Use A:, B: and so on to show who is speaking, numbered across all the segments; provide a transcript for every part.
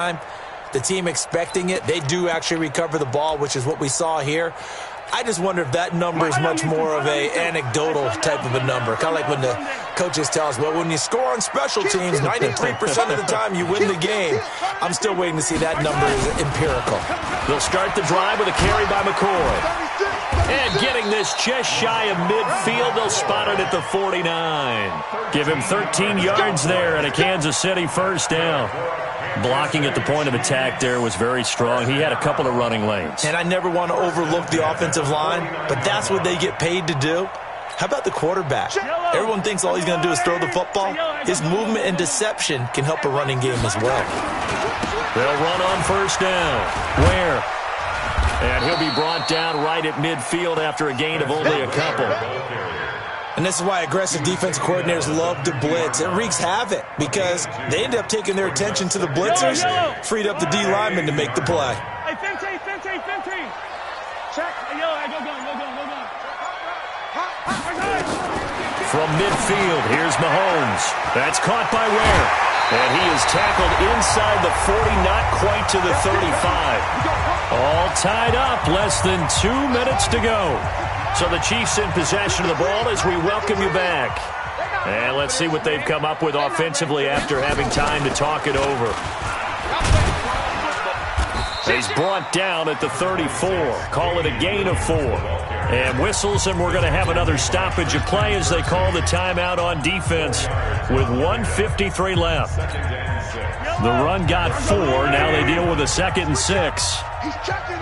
A: The team expecting it, they do actually recover the ball, which is what we saw here. I just wonder if that number is much more of a anecdotal type of a number. Kind of like when the coaches tell us, well, when you score on special teams, 93% of the time you win the game. I'm still waiting to see that number is empirical.
B: They'll start the drive with a carry by McCoy. And getting this just shy of midfield, they'll spot it at the 49. Give him 13 yards there and a Kansas City first down. Blocking at the point of attack there was very strong. He had a couple of running lanes.
A: And I never want to overlook the offensive line, but that's what they get paid to do. How about the quarterback? Everyone thinks all he's going to do is throw the football. His movement and deception can help a running game as well.
B: They'll run on first down. Where? And he'll be brought down right at midfield after a gain of only a couple.
A: And this is why aggressive defensive coordinators love to blitz. It wreaks havoc because they end up taking their attention to the blitzers, freed up the D lineman to make the play.
C: Hey, Fenty. Check. Yo, go.
B: From midfield, here's Mahomes. That's caught by Ware. And he is tackled inside the 40, not quite to the 35. All tied up, less than 2 minutes to go. So the Chiefs in possession of the ball as we welcome you back. And let's see what they've come up with offensively after having time to talk it over. He's brought down at the 34. Call it a gain of 4. And whistles, and we're going to have another stoppage of play as they call the timeout on defense with 1:53 left. The run got 4. Now they deal with a 2nd and 6.
C: He's checking.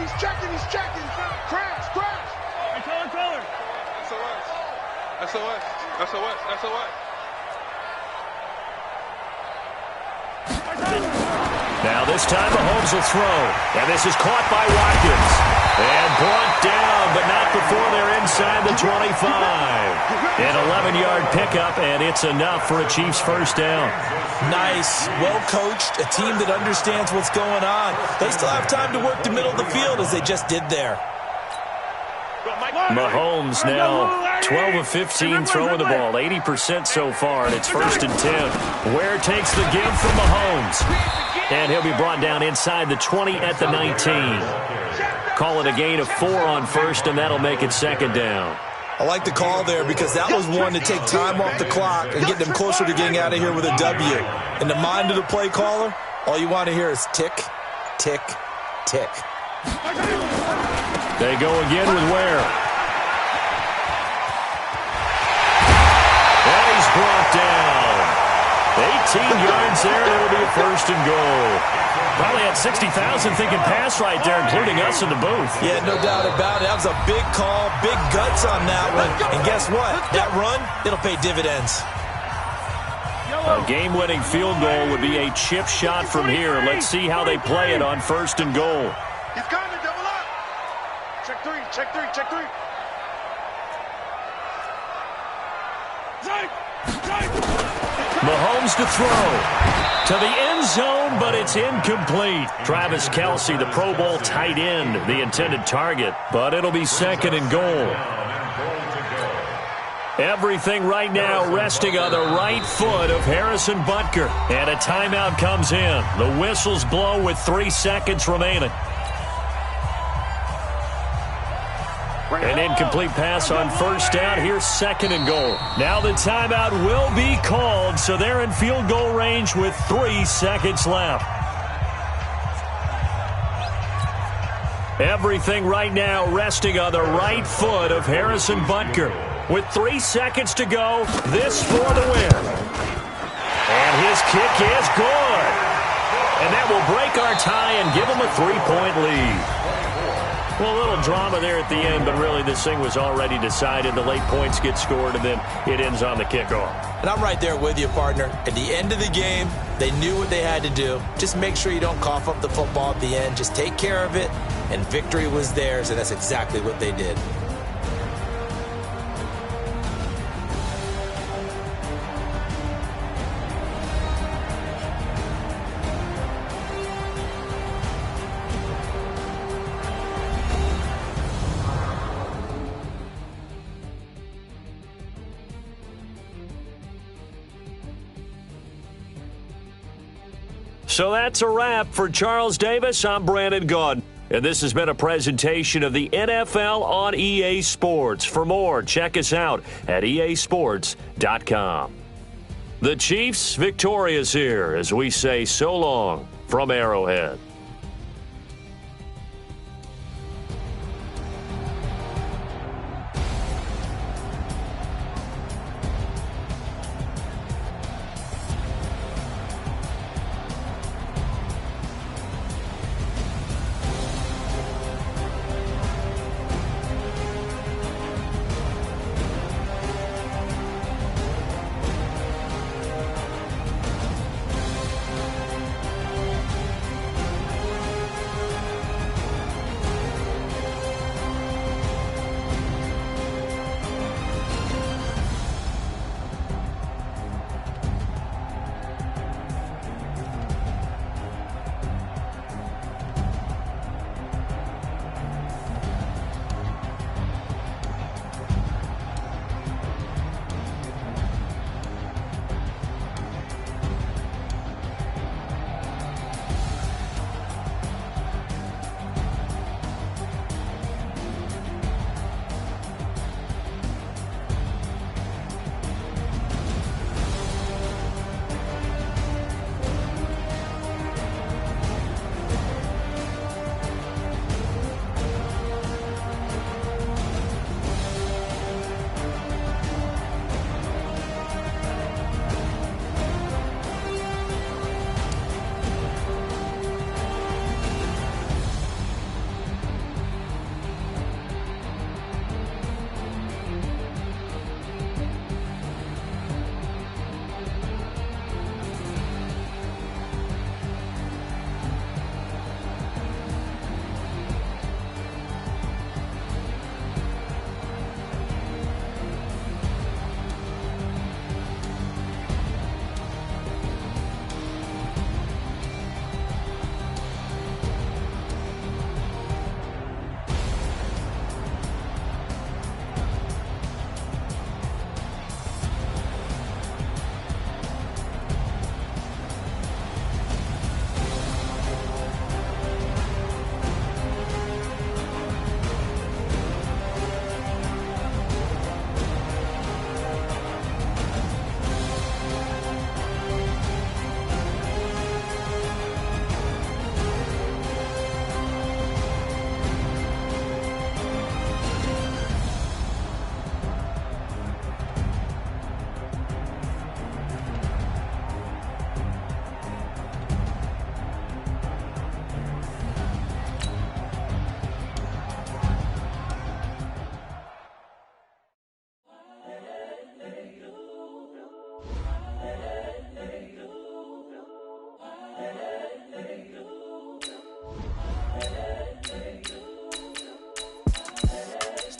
C: Crash. Color. SOS.
B: Now this time Mahomes will throw. And this is caught by Watkins. And brought down, but not before they're inside the 25. An 11-yard pickup, and it's enough for a Chiefs first down.
A: Nice, well-coached, a team that understands what's going on. They still have time to work the middle of the field as they just did there.
B: Mahomes now 12 of 15 throwing the ball, 80% so far, and it's 1st and 10. Ware takes the give from Mahomes. And he'll be brought down inside the 20 at the 19. Call it a gain of 4 on first, and that'll make it 2nd down.
A: I like the call there because that was one to take time off the clock and get them closer to getting out of here with a W. In the mind of the play caller, all you want to hear is tick, tick, tick.
B: They go again with Ware. And he's brought down. 18 yards there, and it'll be a 1st and goal. Probably had 60,000 thinking pass right there, including us in the booth.
A: Yeah, no doubt about it. That was a big call, big guts on that one. And guess what? That run, it'll pay dividends.
B: A game-winning field goal would be a chip shot from here. Let's see how they play it on 1st and goal.
C: He's coming, double up. Check three.
B: Mahomes to throw. To the end zone, but it's incomplete. Travis Kelce, the Pro Bowl tight end, the intended target. But it'll be 2nd and goal. Everything right now resting on the right foot of Harrison Butker. And a timeout comes in. The whistles blow with 3 seconds remaining. An incomplete pass on first down. Here's 2nd and goal. Now the timeout will be called, so they're in field goal range with 3 seconds left. Everything right now resting on the right foot of Harrison Butker. With 3 seconds to go, this for the win. And his kick is good. And that will break our tie and give him a 3-point lead. Well, a little drama there at the end, but really this thing was already decided. The late points get scored, and then it ends on the kickoff.
A: And I'm right there with you, partner. At the end of the game, they knew what they had to do. Just make sure you don't cough up the football at the end. Just take care of it, and victory was theirs, and that's exactly what they did.
B: So that's a wrap for Charles Davis. I'm Brandon Gaudin. And this has been a presentation of the NFL on EA Sports. For more, check us out at easports.com. The Chiefs victorious here as we say so long from Arrowhead.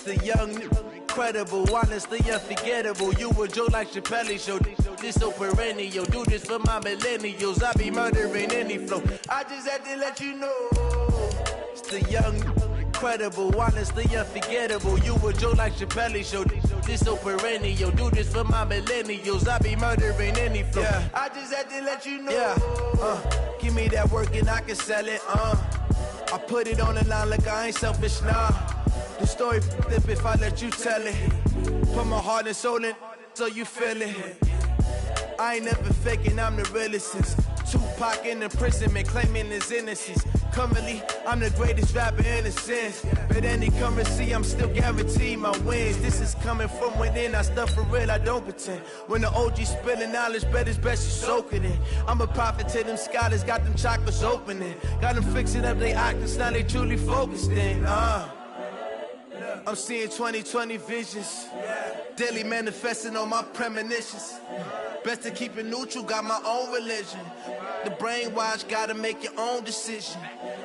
D: The young, incredible, honestly unforgettable. You a joke like Chappelle Show. This so perennial. Do this for my millennials. I be murdering any flow. I just had to let you know. It's the young, incredible, honestly unforgettable. You a joke like Chappelle Show. This so perennial. Do this for my millennials. I be murdering any flow. Yeah. I just had to let you know. Yeah. Give me that work and I can sell it. I put it on the line like I ain't selfish, nah. The story flip if I let you tell it. Put my heart and soul in so you feel it. I ain't never faking, I'm the realest since Tupac in imprisonment, claiming his innocence. Currently, I'm the greatest rapper in a sense. But any currency, I'm still guaranteed my wins. This is coming from within, I stuff for real, I don't pretend. When the OG spilling knowledge, bet it's best you soak it in. I'm a prophet to them scholars, got them chakras opening. Got them fixing up their octaves, now they truly focused in. I'm seeing 2020 visions, daily manifesting on my premonitions. Best to keep it neutral, got my own religion. The brainwash, gotta make your own decision.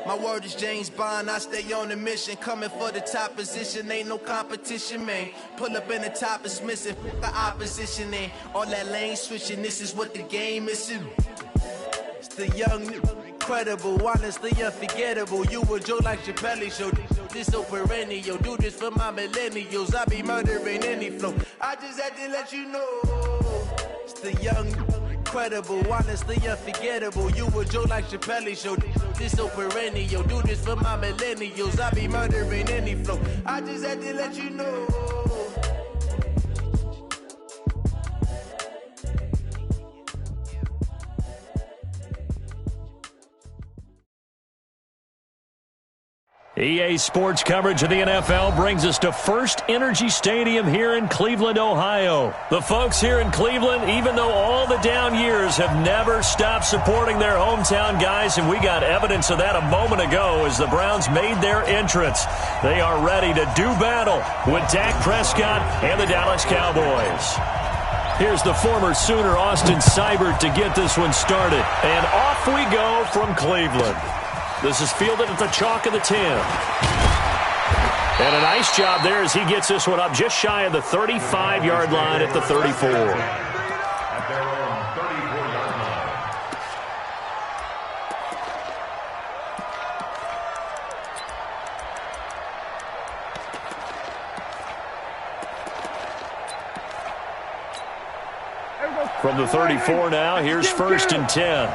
D: My word is James Bond, I stay on a mission. Coming for the top position, ain't no competition, man. Pull up in the top, it's missing, the opposition, and all that lane switching, this is what the game is. It's the young, incredible, honestly unforgettable. You a joke like Chappelle Show. This so perennial, do this for my millennials. I be murdering any flow. I just had to let you know. It's the young, incredible, honestly unforgettable. You a joke like Chappelle Show. This so perennial. Do this for my millennials. I be murdering any flow. I just had to let you know.
B: EA Sports coverage of the NFL brings us to First Energy Stadium here in Cleveland, Ohio. The folks here in Cleveland, even though all the down years, have never stopped supporting their hometown guys, and we got evidence of that a moment ago as the Browns made their entrance. They are ready to do battle with Dak Prescott and the Dallas Cowboys. Here's the former Sooner Austin Seibert to get this one started. And off we go from Cleveland. This is fielded at the chalk of the 10. And a nice job there as he gets this one up just shy of the 35-yard line at the 34. From the 34 now, here's 1st and 10.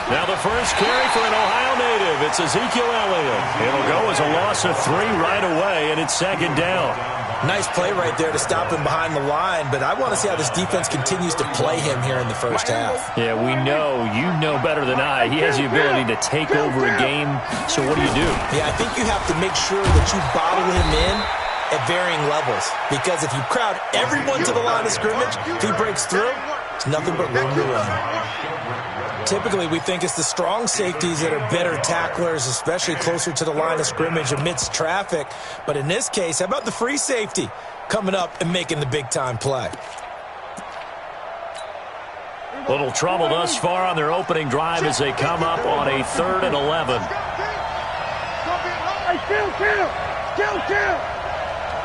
B: Now the first carry for an Ohio native. It's Ezekiel Elliott. It'll go as a loss of 3 right away, and it's 2nd down.
A: Nice play right there to stop him behind the line, but I want to see how this defense continues to play him here in the first half.
B: Yeah, we know. You know better than I. He has the ability to take over a game, so what do you do?
A: Yeah, I think you have to make sure that you bottle him in at varying levels, because if you crowd everyone to the line of scrimmage, if he breaks through, it's nothing but room to run. Typically, we think it's the strong safeties that are better tacklers, especially closer to the line of scrimmage amidst traffic. But in this case, how about the free safety coming up and making the big-time play?
B: Little trouble thus far on their opening drive as they come up on a 3rd and 11.
C: Kill.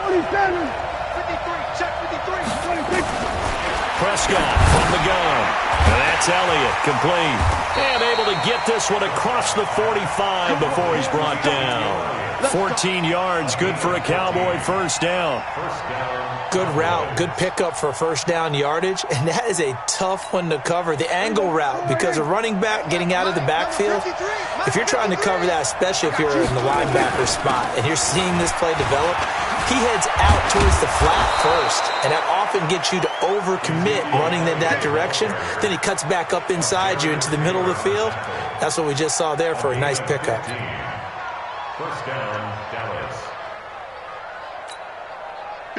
C: 27. 53. Check 53. 26.
B: Prescott from the gun. And that's Elliott, complete. And able to get this one across the 45 before he's brought down. 14 yards, good for a Cowboy first down.
A: Good route, good pickup for first down yardage, and that is a tough one to cover. The angle route, because a running back getting out of the backfield, if you're trying to cover that, especially if you're in the linebacker spot, and you're seeing this play develop, he heads out towards the flat first, and that often gets you to overcommit running in that direction. Then he cuts back up inside you into the middle of the field. That's what we just saw there for a nice pickup.
B: First down, Dallas.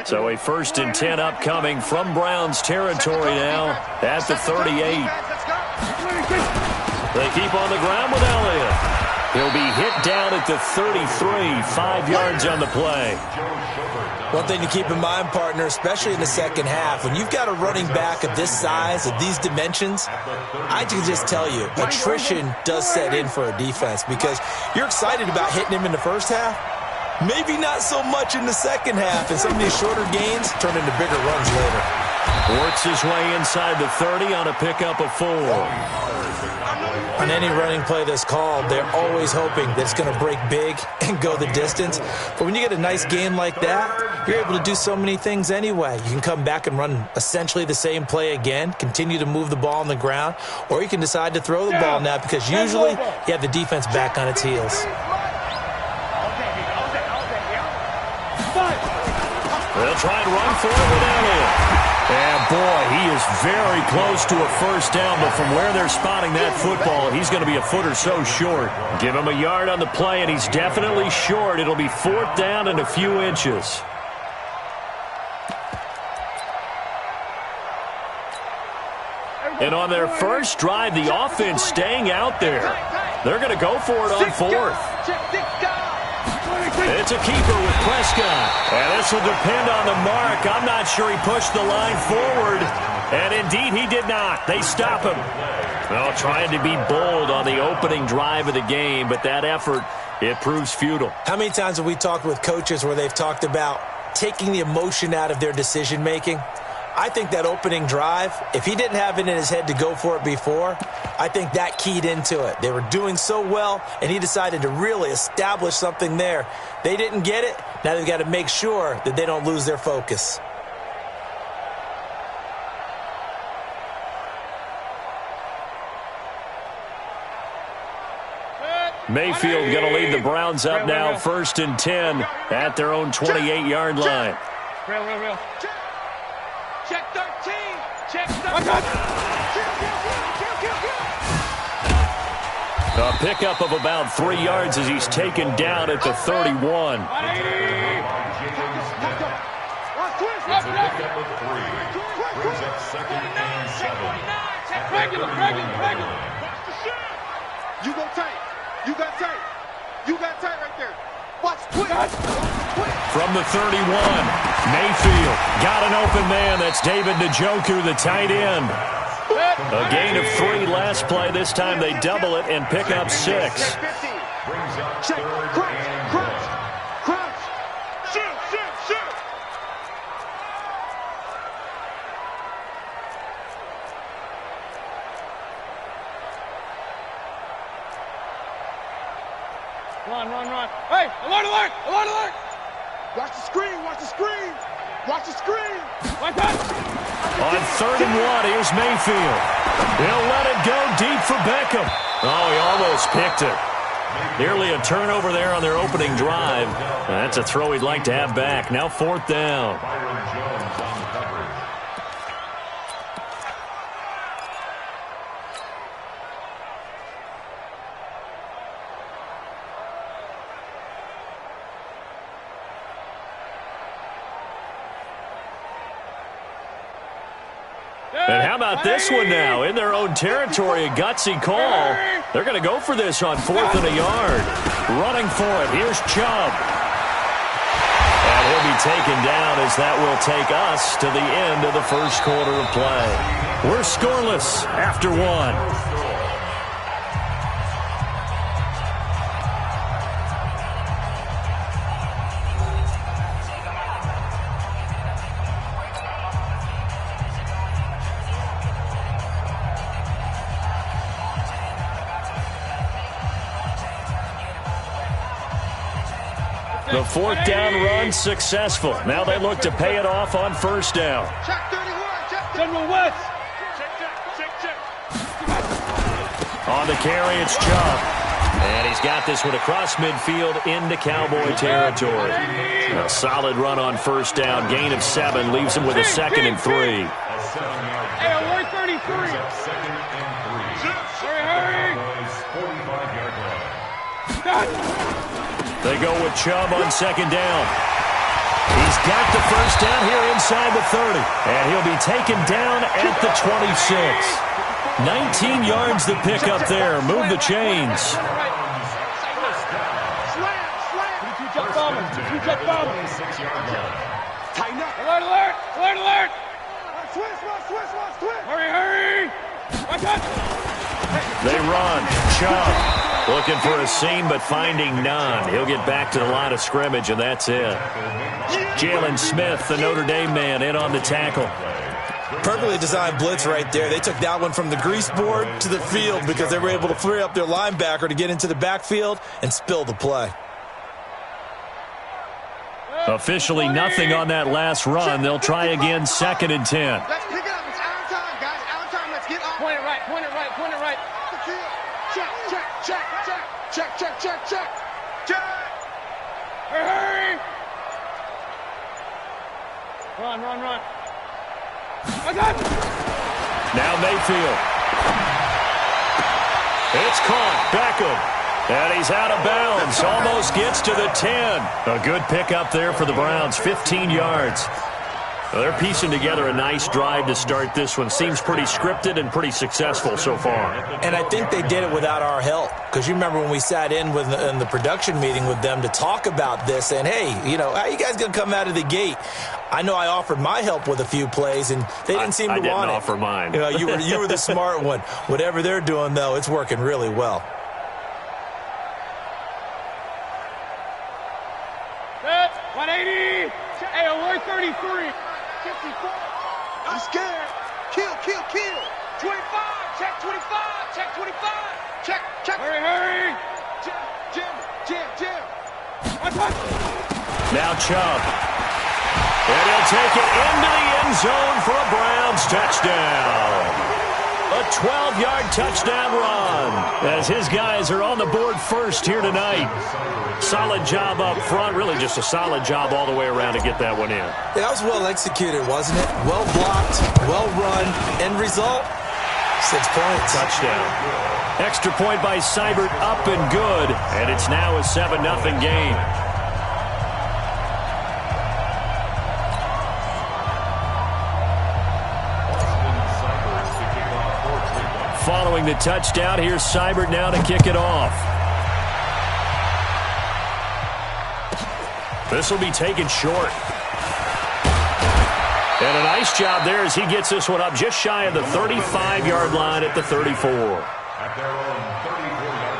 B: So a 1st and 10 upcoming from Browns territory now at the 38. They keep on the ground with Elliott. He'll be hit down at the 33, 5 yards on the play.
A: One thing to keep in mind, partner, especially in the second half, when you've got a running back of this size, of these dimensions, I can just tell you, attrition does set in for a defense because you're excited about hitting him in the first half. Maybe not so much in the second half, and some of these shorter gains turn into bigger runs later.
B: Works his way inside the 30 on a pickup of 4.
A: On any running play that's called, they're always hoping that it's going to break big and go the distance. But when you get a nice game like that, you're able to do so many things anyway. You can come back and run essentially the same play again, continue to move the ball on the ground, or you can decide to throw the ball now because usually you have the defense back on its heels.
B: They'll try and run for it with Elliott. And, boy, he is very close to a first down, but from where they're spotting that football, he's going to be a foot or so short. Give him a yard on the play, and he's definitely short. It'll be 4th down and a few inches. And on their first drive, the offense staying out there. They're going to go for it on 4th. It's a keeper with Prescott. And this will depend on the mark. I'm not sure he pushed the line forward. And indeed, he did not. They stop him. Well, trying to be bold on the opening drive of the game, but that effort, it proves futile.
A: How many times have we talked with coaches where they've talked about taking the emotion out of their decision-making? I think that opening drive, if he didn't have it in his head to go for it before, I think that keyed into it. They were doing so well, and he decided to really establish something there. They didn't get it. Now they've got to make sure that they don't lose their focus.
B: Mayfield going to lead the Browns up now, 1st and 10 at their own 28-yard line.
C: Real. Check 13. Check 13.
B: A pickup of about 3 yards as he's taken down at the 31.
C: Regular. You go tight. You got tight. You got tight right there. Watch twitch.
B: From the 31, Mayfield got an open man. That's David Njoku, the tight end. A gain of 3 last play. This time they double it and pick up 6.
C: Check. Crunch. Shoot. Run. Hey, alert. Watch the screen. Watch that.
B: On 3rd and 1, here's Mayfield. He'll let it go deep for Beckham. Oh, he almost picked it. Nearly a turnover there on their opening drive. That's a throw he'd like to have back. Now 4th down. And how about this one now? In their own territory, a gutsy call. They're going to go for this on 4th and a yard. Running for it. Here's Chubb. And he'll be taken down as that will take us to the end of the first quarter of play. We're scoreless after 1. The 4th down run successful. Now they look to pay it off on 1st down.
C: Check 31. General West. Check.
B: On the carry, it's Chubb. And he's got this one across midfield into Cowboy territory. A solid run on 1st down. Gain of 7 leaves him with a 2nd and 3.
C: Hey, alert 33. Hurry.
B: They go with Chubb on 2nd down. He's got the 1st down here inside the 30. And he'll be taken down at the 26. 19 yards to pick up there. Move the chains.
C: Slam. Jet bomber. Tighten up. Alert. Switch. Hurry.
B: They run. Chubb looking for a seam, but finding none. He'll get back to the line of scrimmage, and that's it. Jalen Smith, the Notre Dame man, in on the tackle.
A: Perfectly designed blitz right there. They took that one from the grease board to the field because they were able to free up their linebacker to get into the backfield and spill the play.
B: Officially nothing on that last run. They'll try again, 2nd and 10.
C: Let's pick it up. It's our time, guys. Our time. Let's get off. Point it right. Check. Hurry. Run.
B: Now Mayfield. It's caught. Beckham. And he's out of bounds. Almost gets to the 10. A good pickup there for the Browns. 15 yards. Well, they're piecing together a nice drive to start this one. Seems pretty scripted and pretty successful so far.
A: And I think they did it without our help. Because you remember when we sat in the production meeting with them to talk about this, and hey, how you guys going to come out of the gate? I know I offered my help with a few plays, and they didn't seem to want it.
B: I didn't offer mine.
A: You were the smart one. Whatever they're doing, though, it's working really well.
C: That's 180. Hey, alert 33. 54. I'm scared. Kill. 25. Check 25. Check. Hurry. Jim.
B: Now Chubb. And he'll take it into the end zone for a Browns touchdown. A 12-yard touchdown run. as his guys are on the board first here tonight. Solid job up front, really just a solid job all the way around to get that one in.
A: Yeah, that was well executed, wasn't it? Well blocked, well run. End result, 6 points.
B: Touchdown. Extra point by Seibert, up and good, and it's now a 7-0 game. Following the touchdown, here's Seibert now to kick it off. This will be taken short. And a nice job there as he gets this one up just shy of the 35-yard line at the 34.
E: At their own 34-yard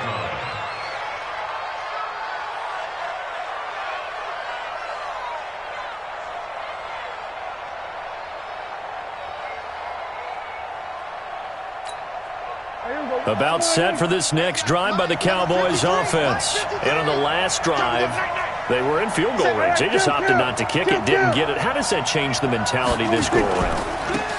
E: line.
B: About set for this next drive by the Cowboys offense. And on the last drive, they were in field goal range. They just opted not to kick it, didn't get it. How does that change the mentality this go around?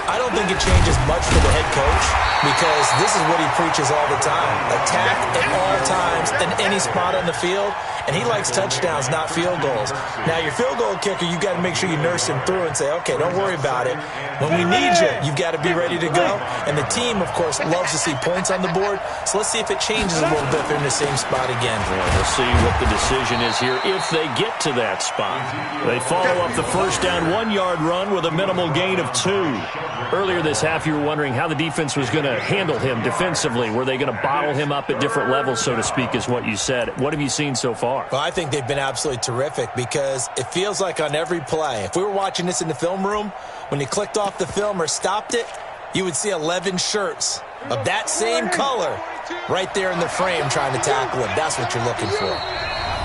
A: I don't think it changes much for the head coach because this is what he preaches all the time. Attack at all times in any spot on the field, and he likes touchdowns, not field goals. Now, your field goal kicker, you've got to make sure you nurse him through and say, okay, don't worry about it. When we need you, you've got to be ready to go. And the team, of course, loves to see points on the board, so let's see if it changes a little bit if they're in the same spot again.
B: Yeah, we'll see what the decision is here if they get to that spot. They follow up the first down 1-yard run with a minimal gain of 2. Earlier this half, you were wondering how the defense was going to handle him defensively. Were they going to bottle him up at different levels, so to speak, is what you said. What have you seen so far?
A: Well, I think they've been absolutely terrific because it feels like on every play, if we were watching this in the film room, when you clicked off the film or stopped it, you would see 11 shirts of that same color right there in the frame trying to tackle him. That's what you're looking for.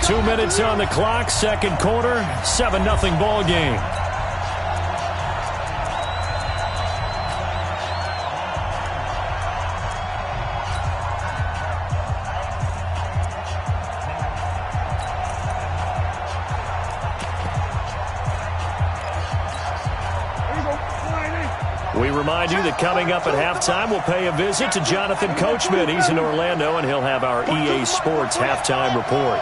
B: 2 minutes on the clock, second quarter, 7-0 ball game. We remind you that coming up at halftime, we'll pay a visit to Jonathan Coachman. He's in Orlando, and he'll have our EA Sports halftime report.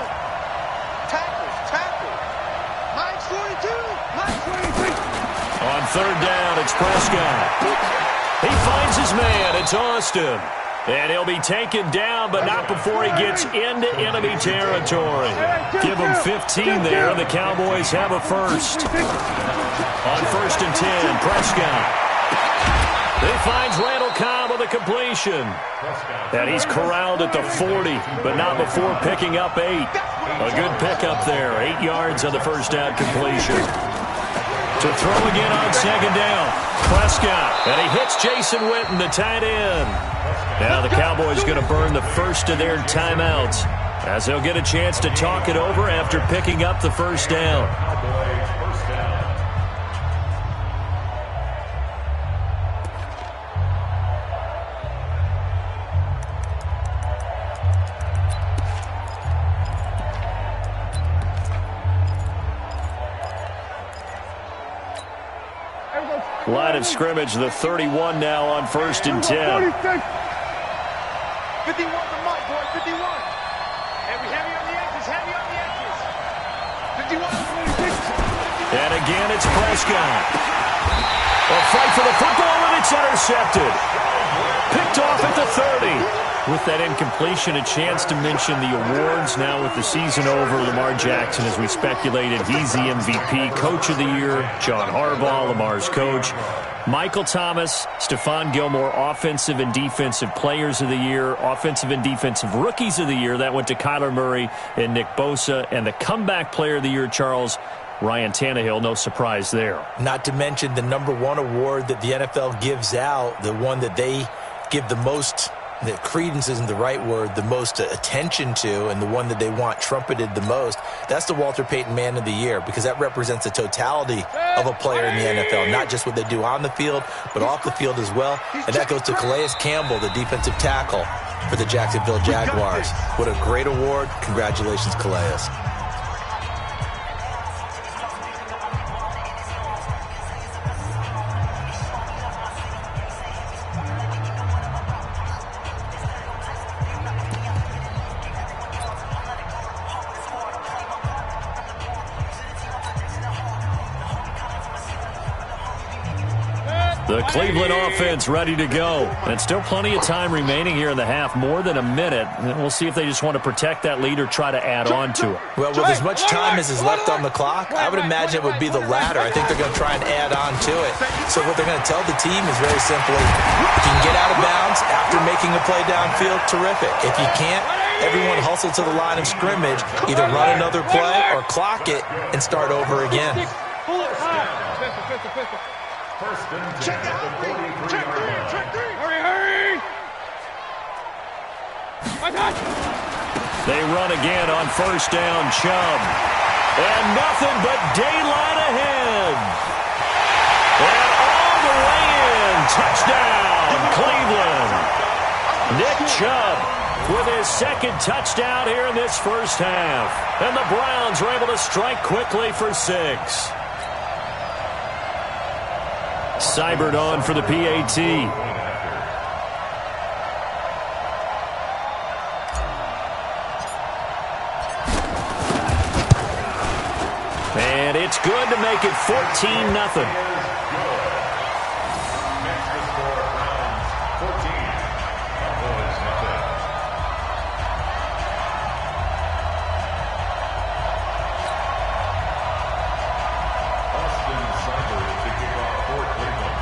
B: On third down, it's Prescott. He finds his man. It's Austin. And he'll be taken down, but not before he gets into enemy territory. Give him 15 there. The Cowboys have a first. On first and 10, Prescott. He finds Randall Cobb with a completion. And he's corralled at the 40, but not before picking up 8. A good pickup there. 8 yards on the first down completion. To throw again on second down. Prescott. And he hits Jason Witten, the tight end. Now the Cowboys going to burn the first of their timeouts as they'll get a chance to talk it over after picking up the first down. Line of scrimmage, the 31 now on first and 10.
C: 51 to Mike, boy, 51. And we heavy on the edges, 51.
B: And again, it's Prescott. A fight for the football, and it's intercepted. Picked off at the 30. With that incompletion, a chance to mention the awards. Now with the season over, Lamar Jackson, as we speculated, he's the MVP, Coach of the Year. John Harbaugh, Lamar's coach. Michael Thomas, Stephon Gilmore, Offensive and Defensive Players of the Year. Offensive and Defensive Rookies of the Year. That went to Kyler Murray and Nick Bosa. And the Comeback Player of the Year, Charles, Ryan Tannehill, no surprise there.
A: Not to mention the #1 award that the NFL gives out, the one that they give the most, the credence isn't the right word, the most attention to, and the one that they want trumpeted the most. That's the Walter Payton Man of the Year, because that represents the totality of a player in the NFL, not just what they do on the field, but off the field as well. And that goes to Calais Campbell, the defensive tackle for the Jacksonville Jaguars. What a great award. Congratulations, Calais.
B: The Cleveland offense ready to go. And still plenty of time remaining here in the half, more than a minute. And we'll see if they just want to protect that lead or try to add on to it.
A: Well, with as much time as is left on the clock, I would imagine it would be the latter. I think they're going to try and add on to it. So what they're going to tell the team is very simply, if you can get out of bounds after making a play downfield, terrific. If you can't, everyone hustle to the line of scrimmage, either run another play or clock it and start over again.
E: First and 10 at the 43-yard line.
C: Hurry!
B: They run again on first down, Chubb. And nothing but daylight ahead. And all the way in. Touchdown, Cleveland. Nick Chubb with his second touchdown here in this first half. And the Browns are able to strike quickly for 6. Seibert on for the PAT. And it's good to make it 14-0.
E: Next to score, Browns 14. Cowboys nothing. Austin Seibert to kick off for Cleveland.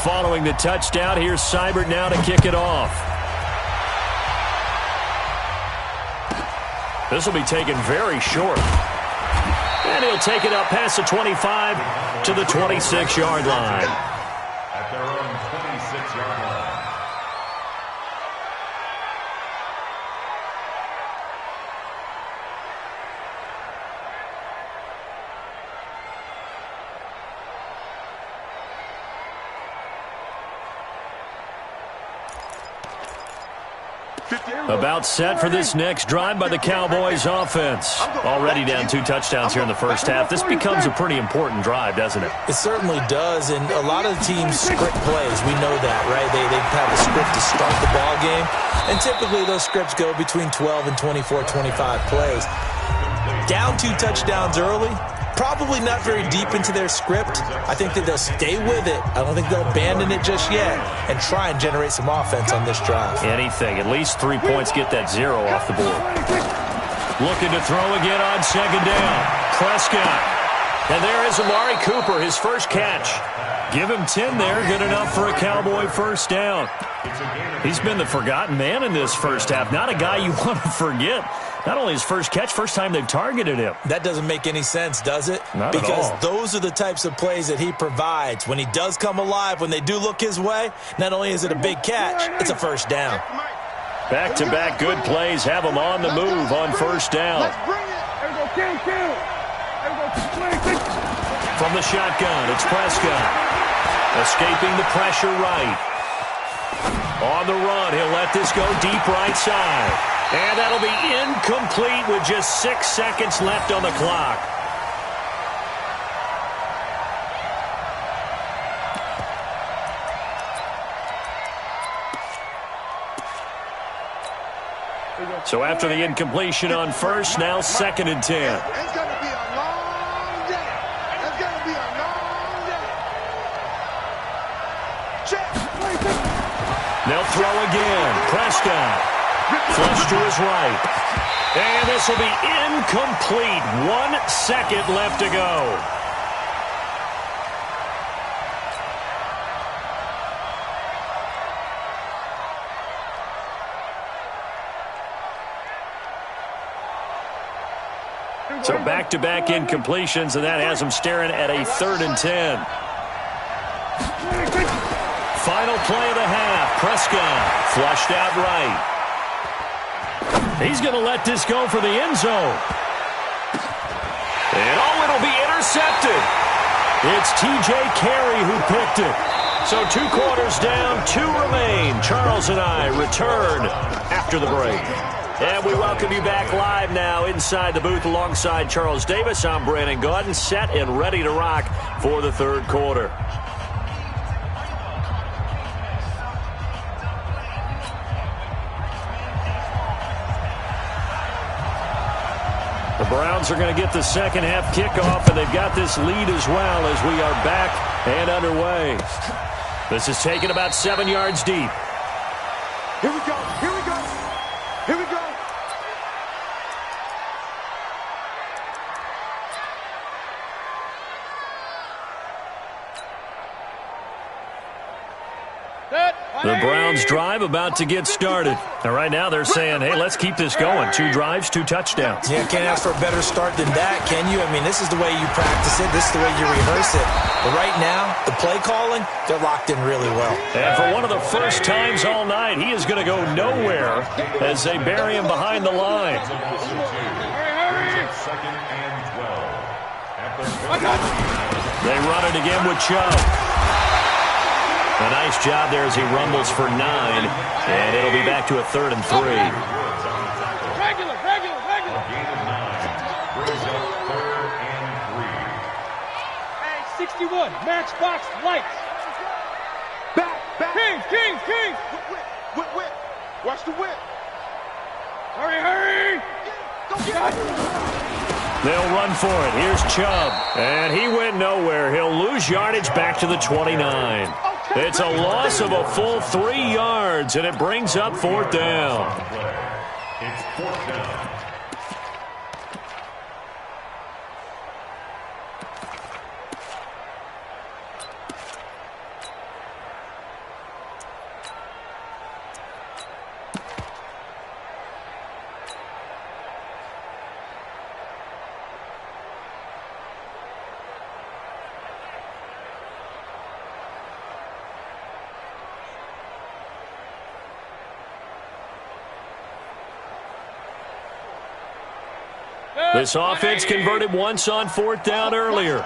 B: Following the touchdown, here's Seibert now to kick it off. This will be taken very short. And he'll take it up past the 25 to the 26-yard line.
E: At their own 26-yard line.
B: About set for this next drive by the Cowboys offense. Already down 2 touchdowns here in the first half. This becomes a pretty important drive, doesn't it?
A: It certainly does, and a lot of the teams script plays. We know that, right? They have a script to start the ball game, and typically those scripts go between 12 and 24, 25 plays. Down 2 touchdowns early, probably not very deep into their script. I think that they'll stay with it. I don't think they'll abandon it just yet and try and generate some offense on this drive.
B: Anything. At least 3 points, get that 0 off the board. Looking to throw again on second down. Prescott. And there is Amari Cooper, his first catch. Give him 10 there, good enough for a Cowboy first down. He's been the forgotten man in this first half. Not a guy you want to forget. Not only his first catch, first time they've targeted him.
A: That doesn't make any sense, does it?
B: Not
A: because
B: at all.
A: Those are the types of plays that he provides. When he does come alive, when they do look his way, not only is it a big catch, it's a first down.
B: Back-to-back good plays have him on the move on first down. From the shotgun, it's Prescott. Escaping the pressure right. On the run, he'll let this go deep right side. And that'll be incomplete with just 6 seconds left on the clock. So after the incompletion on first, now 2nd and 10.
C: It's going to be a long day. It's going to be a long day. Check.
B: They'll throw again. Prescott. Flush to his right. And this will be incomplete. 1 second left to go. So back-to-back incompletions, and that has them staring at a 3rd and 10. Final play of the half. Prescott flushed out right. He's going to let this go for the end zone. And it'll be intercepted. It's T.J. Carey who picked it. So 2 quarters down, 2 remain. Charles and I return after the break. And we welcome you back live now inside the booth alongside Charles Davis. I'm Brandon Gaudin, set and ready to rock for the 3rd quarter. The Browns are going to get the second half kickoff, and they've got this lead as well as we are back and underway. This is taken about 7 yards deep.
C: Here we go. Here we go. Here we go.
B: The Browns drive about to get started. And right now they're saying, hey, let's keep this going. 2 drives, 2 touchdowns.
A: Yeah, can't ask for a better start than that, can you? I mean, this is the way you practice it. This is the way you rehearse it. But right now, the play calling, they're locked in really well.
B: And for one of the first times all night, he is going to go nowhere as they bury him behind the line.
E: Second and 12.
B: They run it again with Chubb. A nice job there as he rumbles for 9, and it'll be back to a 3rd and 3.
C: Regular.
E: Gain of 9. Brings up 3rd and 3.
F: Hey, 61, matchbox lights.
C: Back.
F: Kings.
C: Whip. Watch the whip.
F: Hurry.
C: Go get it.
B: They'll run for it. Here's Chubb, and he went nowhere. He'll lose yardage back to the 29. It's a loss of a full 3 yards, and it brings up 4th down.
E: It's 4th down.
B: This offense converted once on 4th down earlier.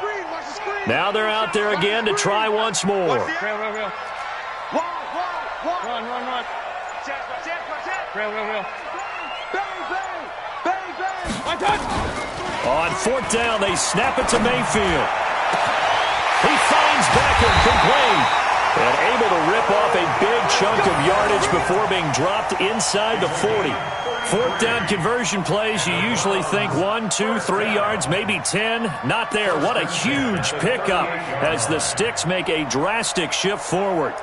B: Now they're out there again to try once more.
F: Real.
C: Run.
F: Real.
C: Bang.
B: On 4th down, they snap it to Mayfield. He finds Beckham complete and able to rip off a big chunk of yardage before being dropped inside the 40. 4th down conversion plays, you usually think 1, 2, 3 yards, maybe 10. Not there. What a huge pickup as the Sticks make a drastic shift forward.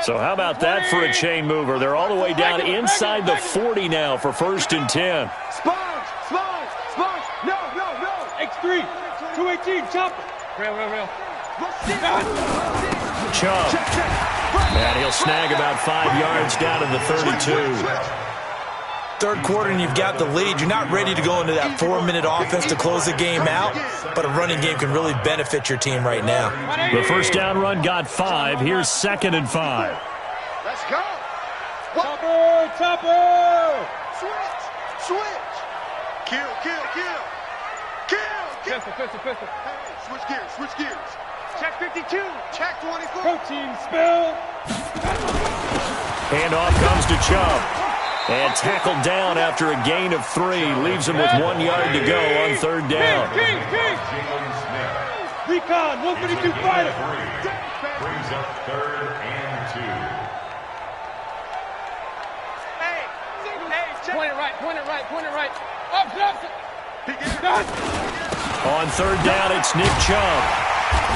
B: So how about that for a chain mover? They're all the way down inside the 40 now for 1st and 10.
C: Sponge. No.
F: X3, 218, chopper. Real.
B: Chubb. And he'll snag about 5 yards down in the 32.
A: Third quarter and you've got the lead. You're not ready to go into that 4-minute offense to close the game out, but a running game can really benefit your team right now.
B: The first down run got 5. Here's 2nd and 5.
C: Let's go.
F: Chopper.
C: Switch. Kill.
F: Pistol.
C: Hey, switch gears.
F: Check 52.
C: Check 24.
F: Protein spill.
B: Handoff comes to Chubb. And tackled down after a gain of 3. Leaves him with 1 yard to go on 3rd down.
F: King. Recon, 152 fighter.
E: Brings up 3rd and 2.
F: Hey, point it right. Up.
B: On 3rd down, it's Nick Chubb.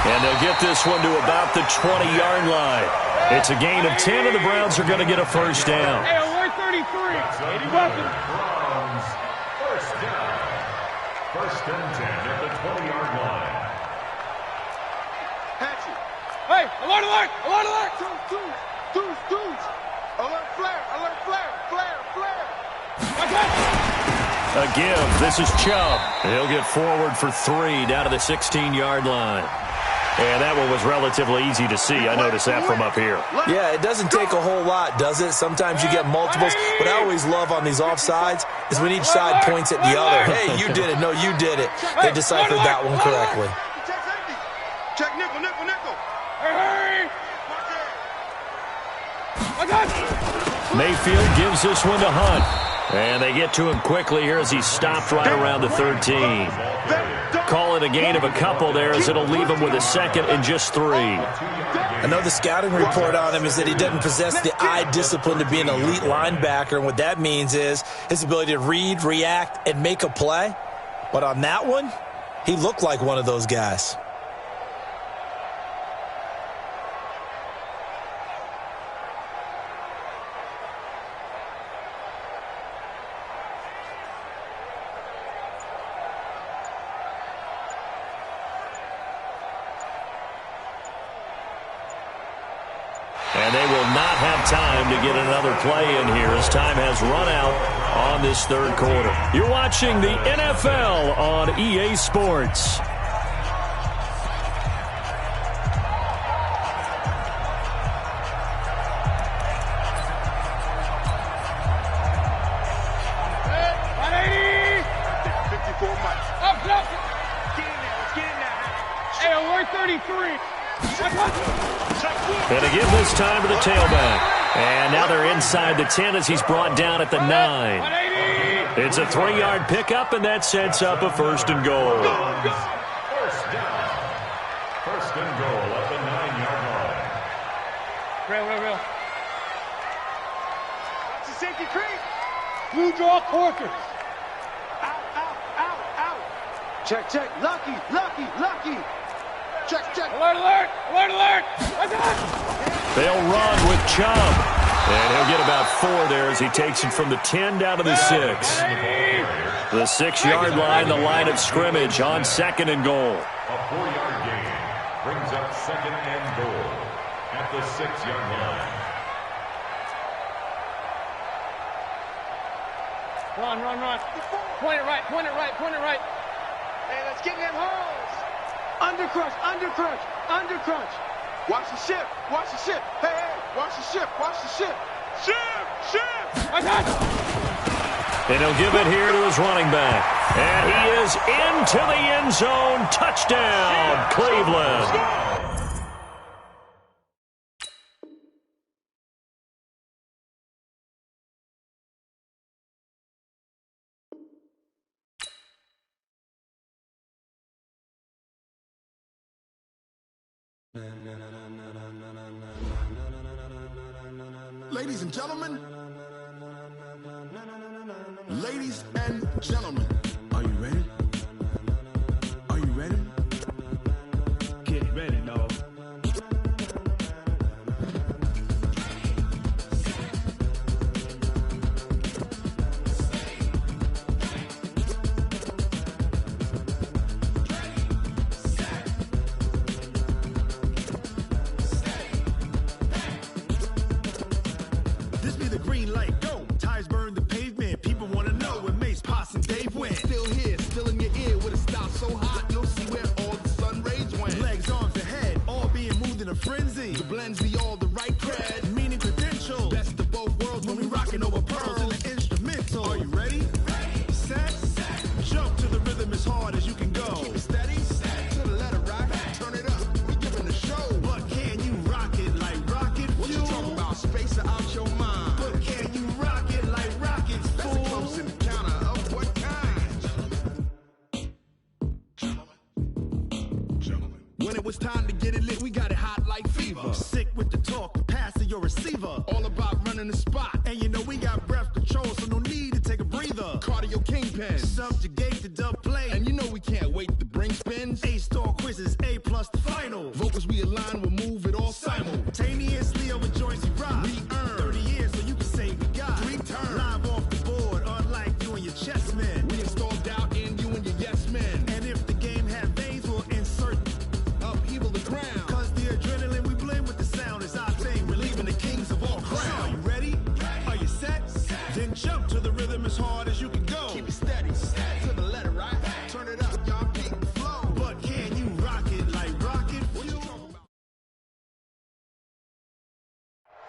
B: And they'll get this one to about the 20-yard line. It's a gain of 10, and the Browns are going to get a 1st down.
F: Hey, alert 33. 80 weapons.
E: Browns, 1st down. 1st and 10 at the 20-yard line.
C: Hatchet.
F: Hey, alert.
C: Deuce. Alert flare.
B: A give. This is Chubb. He'll get forward for 3 down to the 16-yard line. And that one was relatively easy to see. I noticed that from up here.
A: Yeah, it doesn't take a whole lot, does it? Sometimes you get multiples. What I always love on these offsides is when each side points at the other. Hey, you did it. No, you did it. They deciphered that one correctly.
C: Check nickel.
F: Hey. I got you.
B: Mayfield gives this one to Hunt. And they get to him quickly here as he stopped right around the 13. Call it a gain of a couple there as it'll leave him with a second and just 3.
A: I know the scouting report on him is that he doesn't possess the eye discipline to be an elite linebacker, and what that means is his ability to read, react, and make a play. But on that one, he looked like one of those guys.
B: And they will not have time to get another play in here as time has run out on this third quarter. You're watching the NFL on EA Sports. And again this time to the tailback. And now they're inside the 10 as he's brought down at the 9. It's a 3-yard pickup, and that sets up a first and goal.
E: First down. First and goal at the 9-yard line.
F: Real. Watch the safety creep. Blue draw Corkers. Out.
C: Check. Lucky. Check.
F: Alert.
B: They'll run with Chubb. And he'll get about 4 there as he takes it from the 10 down to the 6. The 6-yard line, the line of scrimmage on second and goal.
E: A 4-yard gain brings up second and goal at the 6-yard line.
F: Run. Point it right. Hey, let's get in them holes. Undercrunch.
C: Watch the ship. Hey, watch the ship. Ship.
B: And he'll give it here to his running back. And he is into the end zone. Touchdown, Cleveland.
G: Ladies and gentlemen, are you ready? Get ready, dog. This be the green light, go. Tires burn the pavement. People want to know where Mace, Poss, and Dave went. Still here, still in your ear with a style so hot, you'll see where all the sun rays went. Legs, arms, and head, all being moved in a frenzy. The blends be all the right cred, meaning credentials. Best of both worlds when we rockin' over pearls in the instrumental. Are you ready? Set. Jump to the rhythm as hard as you can go. Keep it steady, to the letter rock. Turn it up, we giving the show. But can you rock it like rocket fuel? What you talking about? Space out your mind. But can you rock it like rockets, fool? That's a close encounter of what kind? Gentlemen. When it was time to get it lit, we got it hot like fever. Sick with the talk, the pass to your receiver. All about running the spot. And you know we got breath control, so no need to take a breather. Cardio kingpin, subjugate the dub play. And you know we can't wait to bring spins. A-star quizzes, A+ the final. Vocals we align, we'll move it all simultaneously over joints we rock. We earn 30 years, so you can say we got 3 turns. Live off the board, unlike you and your chess men. We install doubt in you and your yes men. And if the game had veins, we'll insert upheaval the ground. Cause the adrenaline we blend with the sound is our thing. Relieving the kings of all crowns. So are you ready? Are you set? Then jump to the rhythm as hard as you can go. Keep it steady, to the letter, right? Turn it up, y'all keep the flow. But can you rock it like rocket fuel?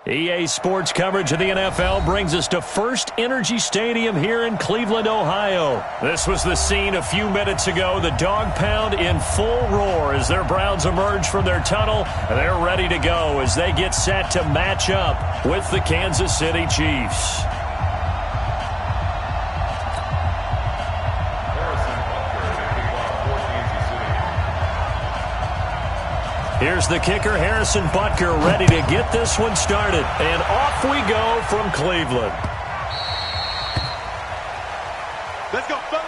B: EA Sports coverage of the NFL brings us to First Energy Stadium here in Cleveland, Ohio. This was the scene a few minutes ago. The dog pound in full roar as their Browns emerge from their tunnel. They're ready to go as they get set to match up with the Kansas City Chiefs. Here's the kicker, Harrison Butker, ready to get this one started. And off we go from Cleveland.
C: Let's go, folks.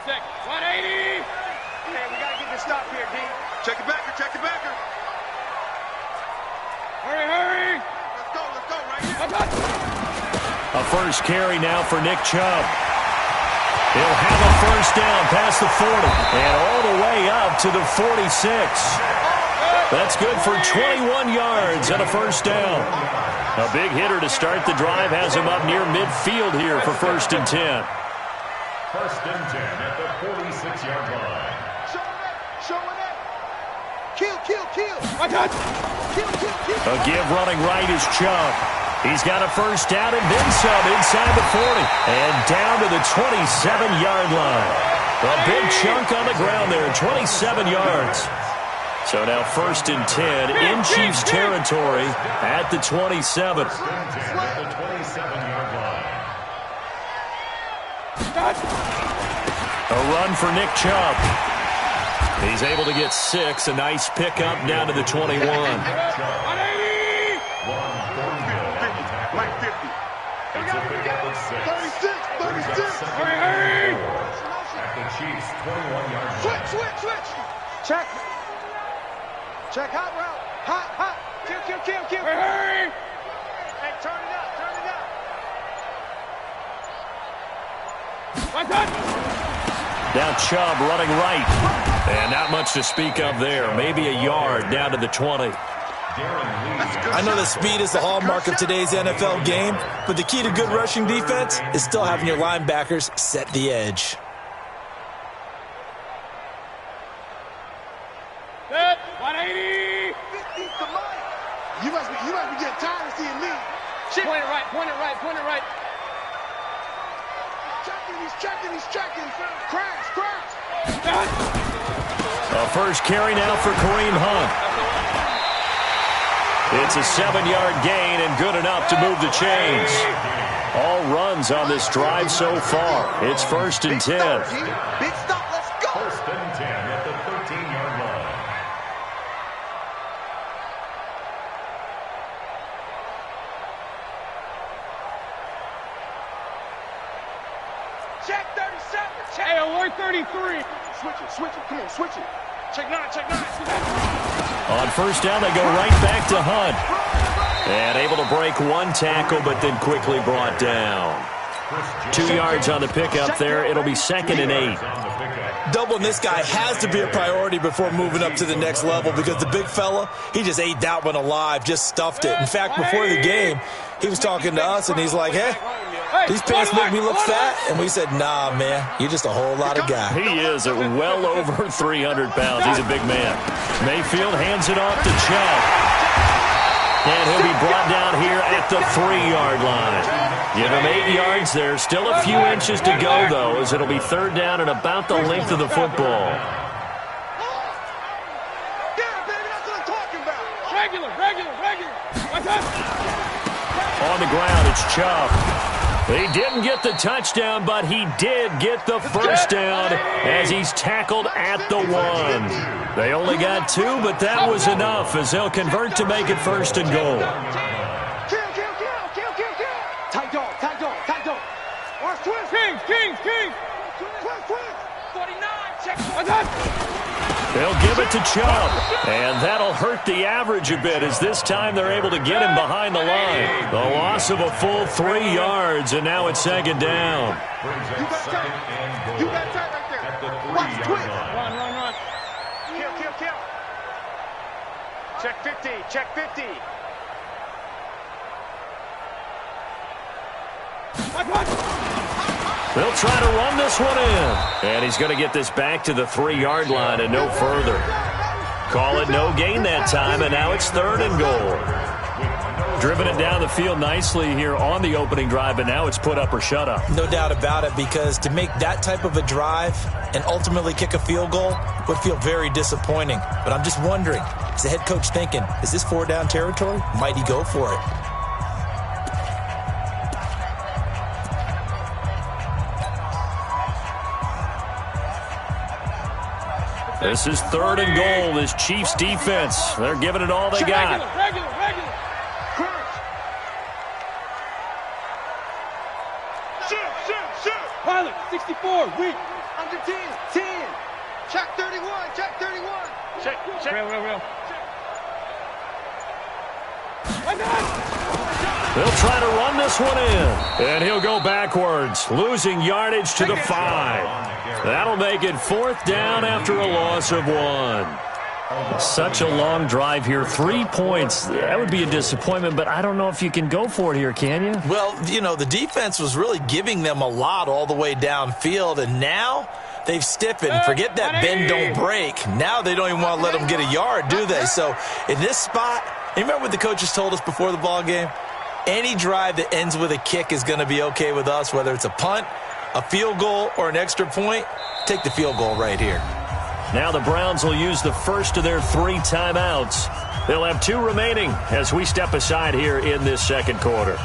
F: Check. 180.
C: Man, we gotta get this stop here, D. Check it backer, check it backer.
F: Hurry.
C: Let's go, right here.
B: A first carry now for Nick Chubb. He'll have a first down past the 40 and all the way up to the 46. That's good for 21 yards and a first down. A big hitter to start the drive has him up near midfield here for 1st and 10.
E: 1st and 10 at the 46-yard line.
C: Show it. Kill.
B: A give running right is Chubb. He's got a first down and then some inside the 40 and down to the 27-yard line. A big chunk on the ground there, 27 yards. So now 1st and 10 in Chiefs territory at the 27.
E: 1st and 10 at the 27-yard line.
B: A run for Nick Chubb. He's able to get 6. A nice pickup down to the 21.
C: 180.
E: Like 50. It's a pickup of 6.
C: 36.
F: Hurry.
E: At the Chiefs' 21-yard line.
C: Switch. Check hot route. Hot. Kill.
F: Hurry.
C: Hey, turn it up.
B: Now Chubb running right. And not much to speak of there. Maybe a yard down to the 20.
A: I know that speed is the hallmark of today's NFL game, but the key to good rushing defense is still having your linebackers set the edge.
F: Set. 180.
C: You must be getting tired of seeing me.
F: Point it right.
C: He's checking. Crash.
B: A first carry now for Kareem Hunt. It's a 7-yard gain and good enough to move the chains. All runs on this drive so far. It's 1st and 10.
C: Big stop, let's go.
E: 1st and 10 at the 13-yard line.
C: Check 37.
F: Hey, alert 33.
C: Switch it. Come on, switch it.
F: Check 9.
B: On first down, they go right back to Hunt. And able to break one tackle, but then quickly brought down. 2 yards on the pickup there. It'll be 2nd and 8.
A: Doubling this guy has to be a priority before moving up to the next level because the big fella, he just ate that one alive, just stuffed it. In fact, before the game, he was talking to us, and he's like, hey, these pants make me look fat. And we said, nah, man, you're just a whole lot of guy.
B: He is at well over 300 pounds. He's a big man. Mayfield hands it off to Chubb. And he'll be brought down here at the 3-yard line. Give him 8 yards there. Still a few inches to go, though, as it'll be 3rd down and about the length of the football.
C: Yeah, baby, that's what I'm talking about.
F: Regular.
B: On the ground, it's Chubb. He didn't get the touchdown, but he did get the first down as he's tackled at the 1. They only got 2, but that was enough as they'll convert to make it 1st and goal.
C: Kill. Tight dog. Watch twist.
F: King.
C: Twist.
F: 49. Check.
B: They'll give it to Chubb, and that'll hurt the average a bit as this time they're able to get him behind the line. The loss of a full 3 yards, and now it's 2nd down.
C: You got tight right there. Watch twist.
F: Run.
C: Kill. Check 50.
B: They'll try to run this one in. And he's going to get this back to the 3-yard line and no further. Call it no gain that time, and now it's 3rd and goal. Driven it down the field nicely here on the opening drive, but now it's put up or shut up.
A: No doubt about it, because to make that type of a drive and ultimately kick a field goal would feel very disappointing. But I'm just wondering, is the head coach thinking, is this 4-down territory? Might he go for it?
B: This is 3rd and goal, this Chiefs defense. They're giving it all they got.
F: Regular. Shoot. Pilot, 64, weak.
C: Under 10. Check 31. Check.
F: Real.
B: They'll try to run this one in. And he'll go backwards, losing yardage to the 5. That'll make it 4th down after a loss of 1. Such a long drive here. 3 points. That would be a disappointment, but I don't know if you can go for it here, can you?
A: Well, you know, the defense was really giving them a lot all the way downfield, and now they've stiffened. Forget that bend, don't break. Now they don't even want to let them get a yard, do they? So in this spot, you remember what the coaches told us before the ball game? Any drive that ends with a kick is going to be okay with us, whether it's a punt, a field goal, or an extra point. Take the field goal right here.
B: Now the Browns will use the first of their 3 timeouts. They'll have 2 remaining as we step aside here in this second quarter.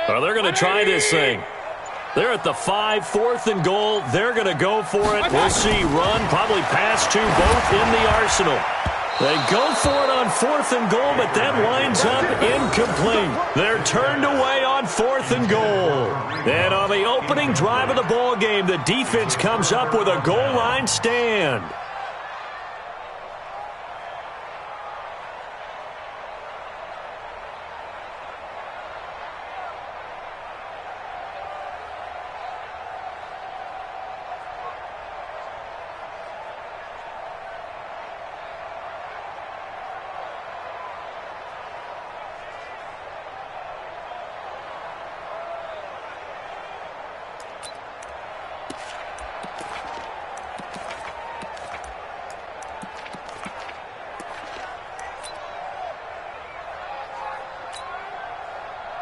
B: Well, they're going to try this thing. They're at the 5, 4th and goal. They're going to go for it. We'll see. Run, probably pass to both in the arsenal. They go for it on 4th and goal, but that winds up incomplete. They're turned away on 4th and goal. And on the opening drive of the ball game, the defense comes up with a goal line stand.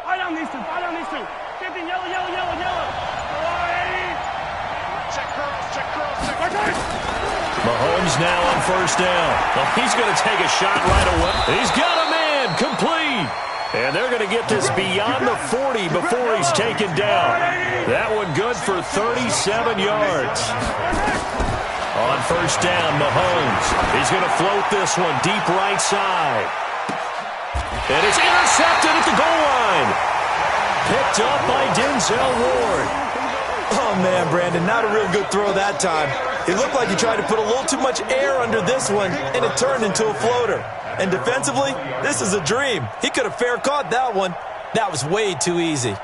F: Fight on these two. 50, yellow.
C: Check curls.
B: Mahomes now on 1st down. Well, he's going to take a shot right away. He's got a man, complete. And they're going to get this beyond the 40 before he's taken down. That one good for 37 yards. On 1st down, Mahomes. He's going to float this one deep right side. And it's intercepted at the goal line. Picked up by Denzel Ward.
A: Oh, man, Brandon, not a real good throw that time. It looked like he tried to put a little too much air under this one, and it turned into a floater. And defensively, this is a dream. He could have fair caught that one. That was way too easy.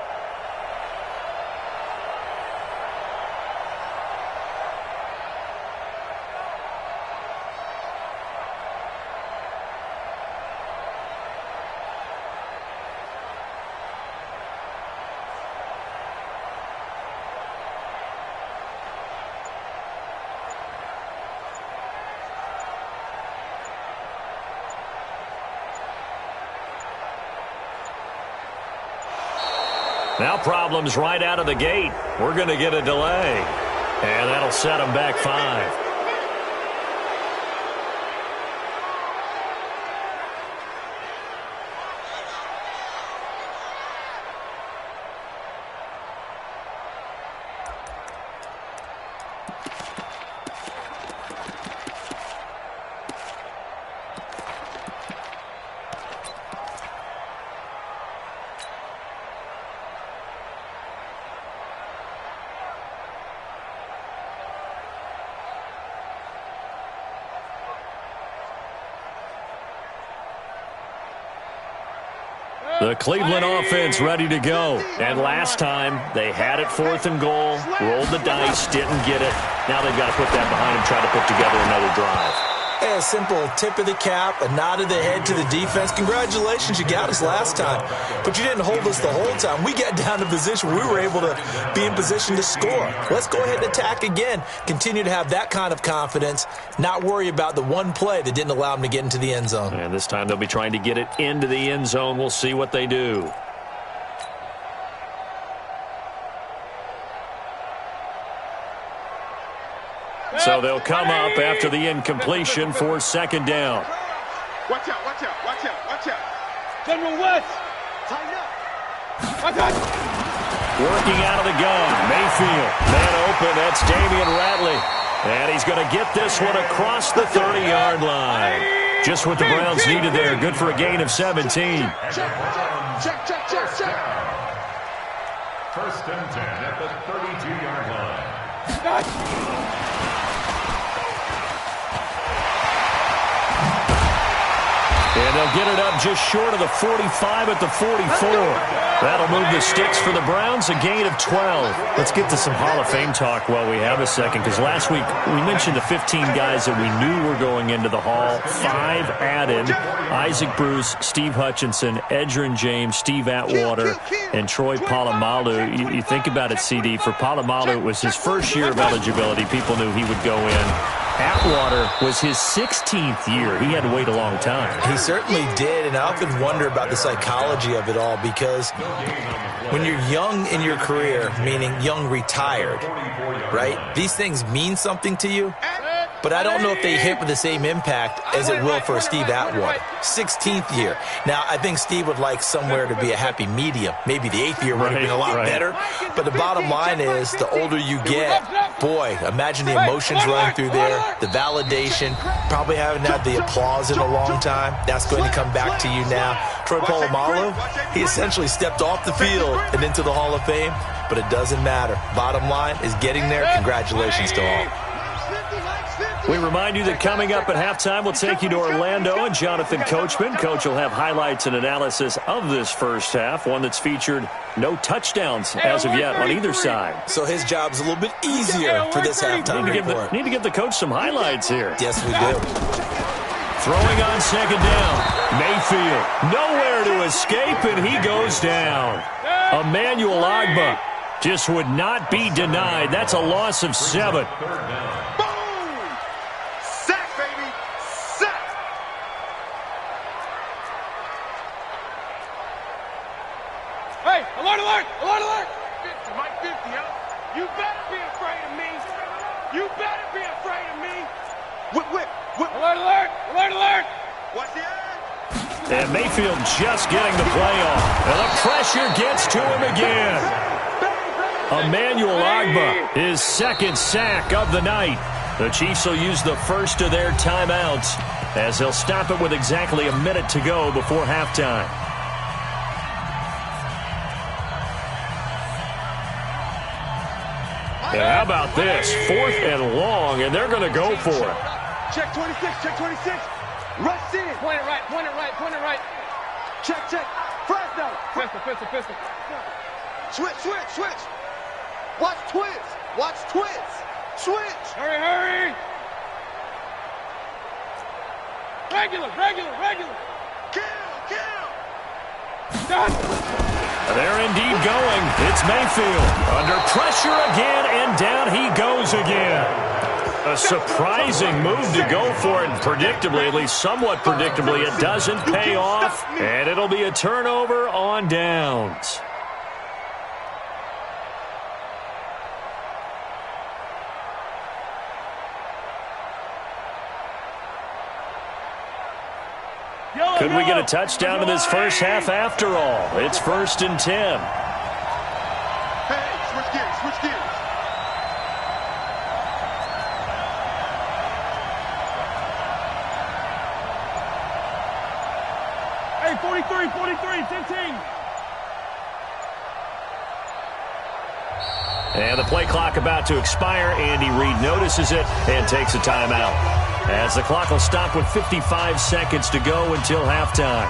B: Now problems right out of the gate. We're going to get a delay. And that'll set them back 5. The Cleveland offense ready to go. And last time, they had it 4th and goal, rolled the dice, didn't get it. Now they've got to put that behind them, try to put together another drive.
A: A simple tip of the cap, a nod of the head to the defense. Congratulations, you got us last time. But you didn't hold us the whole time. We got down to position where we were able to be in position to score. Let's go ahead and attack again. Continue to have that kind of confidence, not worry about the one play that didn't allow them to get into the end zone.
B: And this time they'll be trying to get it into the end zone. We'll see what they do. So they'll come up after the incompletion for 2nd down.
C: Watch out, watch out, watch out, watch out.
F: General West.
C: Tighten up.
F: Watch out.
B: Working out of the gun, Mayfield. Man open, that's Damian Ratley. And he's going to get this one across the 30-yard line. Just what the Browns needed there. Good for a gain of 17.
C: Check.
E: 1st and 10 at the 32-yard line.
B: And they'll get it up just short of the 45 at the 44. That'll move the sticks for the Browns, a gain of 12. Let's get to some Hall of Fame talk while we have a second, because last week we mentioned the 15 guys that we knew were going into the Hall. 5 added: Isaac Bruce, Steve Hutchinson, Edgerrin James, Steve Atwater, and Troy Polamalu. You think about it, CD. For Polamalu, it was his first year of eligibility. People knew he would go in. Atwater was his 16th year. He had to wait a long time.
A: He certainly did, and I often wonder about the psychology of it all, because when you're young in your career, meaning young retired, right, these things mean something to you, but I don't know if they hit with the same impact as it will for Steve Atwater. 16th year. Now, I think Steve would like somewhere to be a happy medium. Maybe the 8th year would have been a lot better. But the bottom line is, the older you get, boy, imagine the emotions running through there, the validation, probably haven't had the applause in a long time. That's going to come back to you now. Troy Polamalu, he essentially stepped off the field and into the Hall of Fame, but it doesn't matter. Bottom line is getting there. Congratulations to all.
B: We remind you that coming up at halftime, we'll take you to Orlando and Jonathan Coachman. Coach will have highlights and analysis of this first half, one that's featured no touchdowns as of yet on either side.
A: So his job's a little bit easier for this halftime report.
B: Need to give the coach some highlights here.
A: Yes, we do.
B: Throwing on 2nd down. Mayfield, nowhere to escape, and he goes down. Emmanuel Ogbah just would not be denied. That's a loss of 7.
F: Alert, alert! Alert, alert! 50, Mike 50, huh? You better be afraid of me. You better be afraid of me.
C: Whip.
F: Alert, alert! Alert, alert!
C: Watch the edge.
B: And Mayfield just getting the play off. And the pressure gets to him again. Emmanuel Ogbah, his 2nd sack of the night. The Chiefs will use the first of their timeouts as they'll stop it with exactly a minute to go before halftime. And how about this? 4th and long, and they're going to go for it.
C: Check 26, check 26. Rush in.
F: Point it right, point it right, point it right.
C: Check. Fresno.
F: Pistol.
C: Switch. Watch twins. Switch.
F: Hurry. Regular.
C: Kill.
F: Done.
B: They're indeed going. It's Mayfield. Under pressure again, and down he goes again. A surprising move to go for it. Predictably, at least somewhat predictably, it doesn't pay off, and it'll be a turnover on downs. Could we get a touchdown in this first half after all? It's 1st and 10.
C: Hey, switch gears.
F: Hey, 43, 15.
B: And the play clock about to expire. Andy Reid notices it and takes a timeout, as the clock will stop with 55 seconds to go until halftime.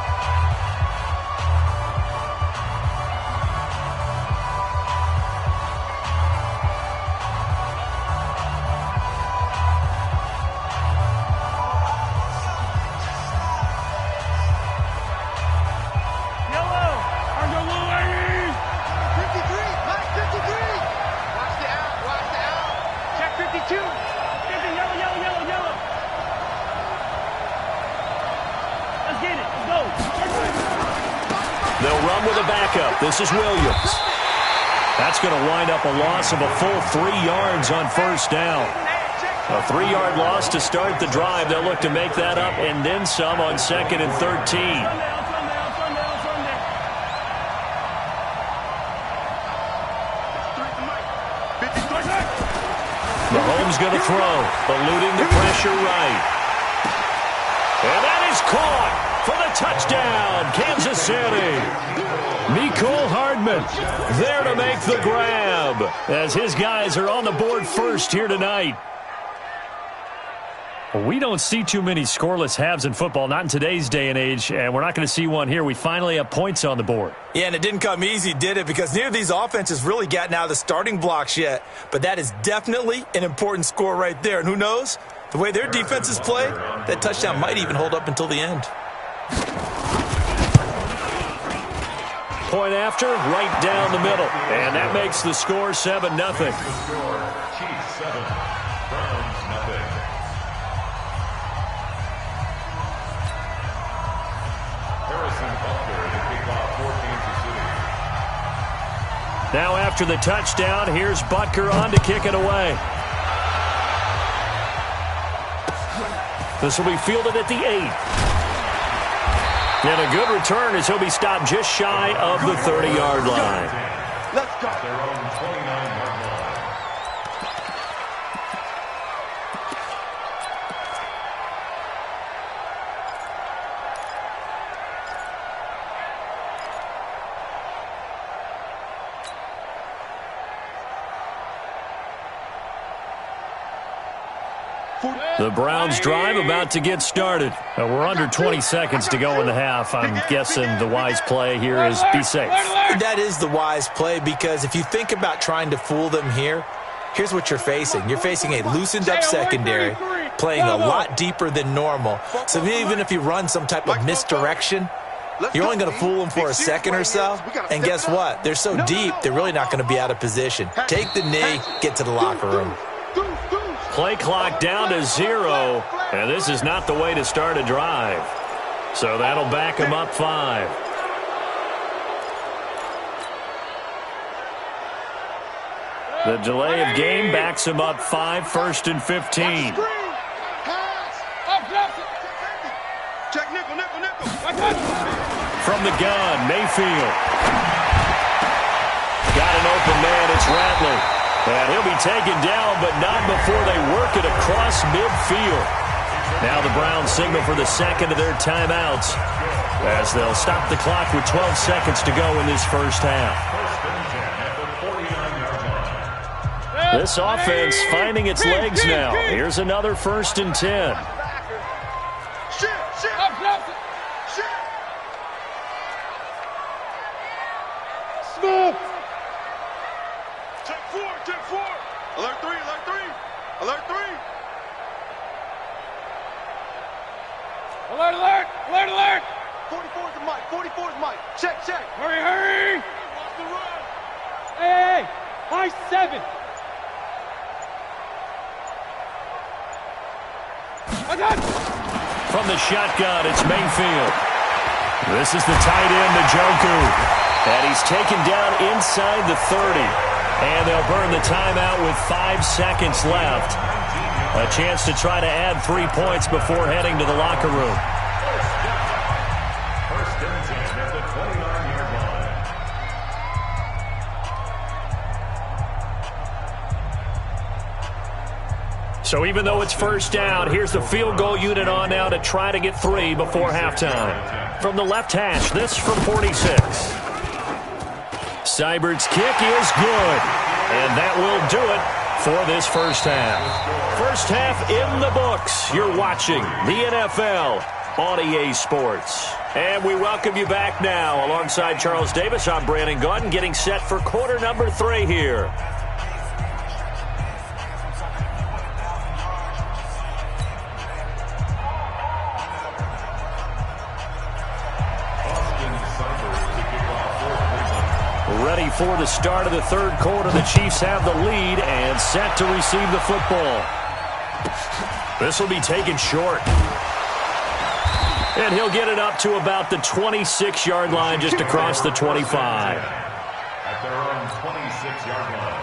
B: They'll run with a backup. This is Williams. That's going to wind up a loss of a full 3 yards on first down. A 3-yard loss to start the drive. They'll look to make that up and then some on 2nd and 13. Mahomes going to throw, eluding the pressure right. And that is caught for the touchdown, Kansas City. Mecole Hardman there to make the grab as his guys are on the board first here tonight.
H: Well, we don't see too many scoreless halves in football, not in today's day and age, and we're not going to see one here. We finally have points on the board. Yeah, and it didn't come easy, did it? Because neither of these offenses really gotten out of the starting blocks yet. But that is definitely an important score right there. And who knows? The way their defenses play, that touchdown might even hold up until the end.
B: Point after, right down the middle. And that makes the score 7-0.
E: Chiefs 7, Browns nothing.
B: Now after the touchdown, here's Butker on to kick it away. This will be fielded at the 8. And a good return as he'll be stopped just shy of the 30-yard line.
C: Let's go.
E: Their own 29-yard line.
B: The Browns drive about to get started.
H: We're under 20 seconds to go in the half. I'm guessing the wise play here is be safe.
A: That is the wise play, because if you think about trying to fool them here, here's what you're facing. You're facing a loosened-up secondary, playing a lot deeper than normal. So even if you run some type of misdirection, you're only going to fool them for a second or so. And guess what? They're so deep, they're really not going to be out of position. Take the knee, get to the locker room.
B: Play clock down to 0, and this is not the way to start a drive. So that'll back him up 5. The delay of game backs him up 5, 1st and 15.
C: Check nickel.
B: From the gun, Mayfield. Got an open man, it's Rattler. And he'll be taken down, but not before they work it across midfield. Now the Browns signal for the second of their timeouts as they'll stop the clock with 12 seconds to go in this first half. This offense finding its legs now. Here's another 1st and 10.
C: Smooth. Check 4. Alert 3. Alert 3.
F: Alert.
C: 44's the mic. 44's mic. Check.
F: Hurry. Watch the run. Hey. High 7.
B: From the shotgun, it's Mayfield. This is the tight end, Njoku. And he's taken down inside the 30. And they'll burn the timeout with 5 seconds left. A chance to try to add 3 points before heading to the locker room.
E: First and 10 at the 29-yard line.
B: So even though it's first down, here's the field goal unit on now to try to get 3 before halftime. From the left hash, this from 46. Seibert's kick is good. And that will do it for this first half. First half in the books. You're watching the NFL on EA Sports. And we welcome you back now. Alongside Charles Davis, I'm Brandon Gaudin, getting set for quarter number 3 here. Ready for the start of the third quarter. The Chiefs have the lead and set to receive the football. This will be taken short. And he'll get it up to about the 26-yard line, just across the 25.
E: At their own 26-yard line.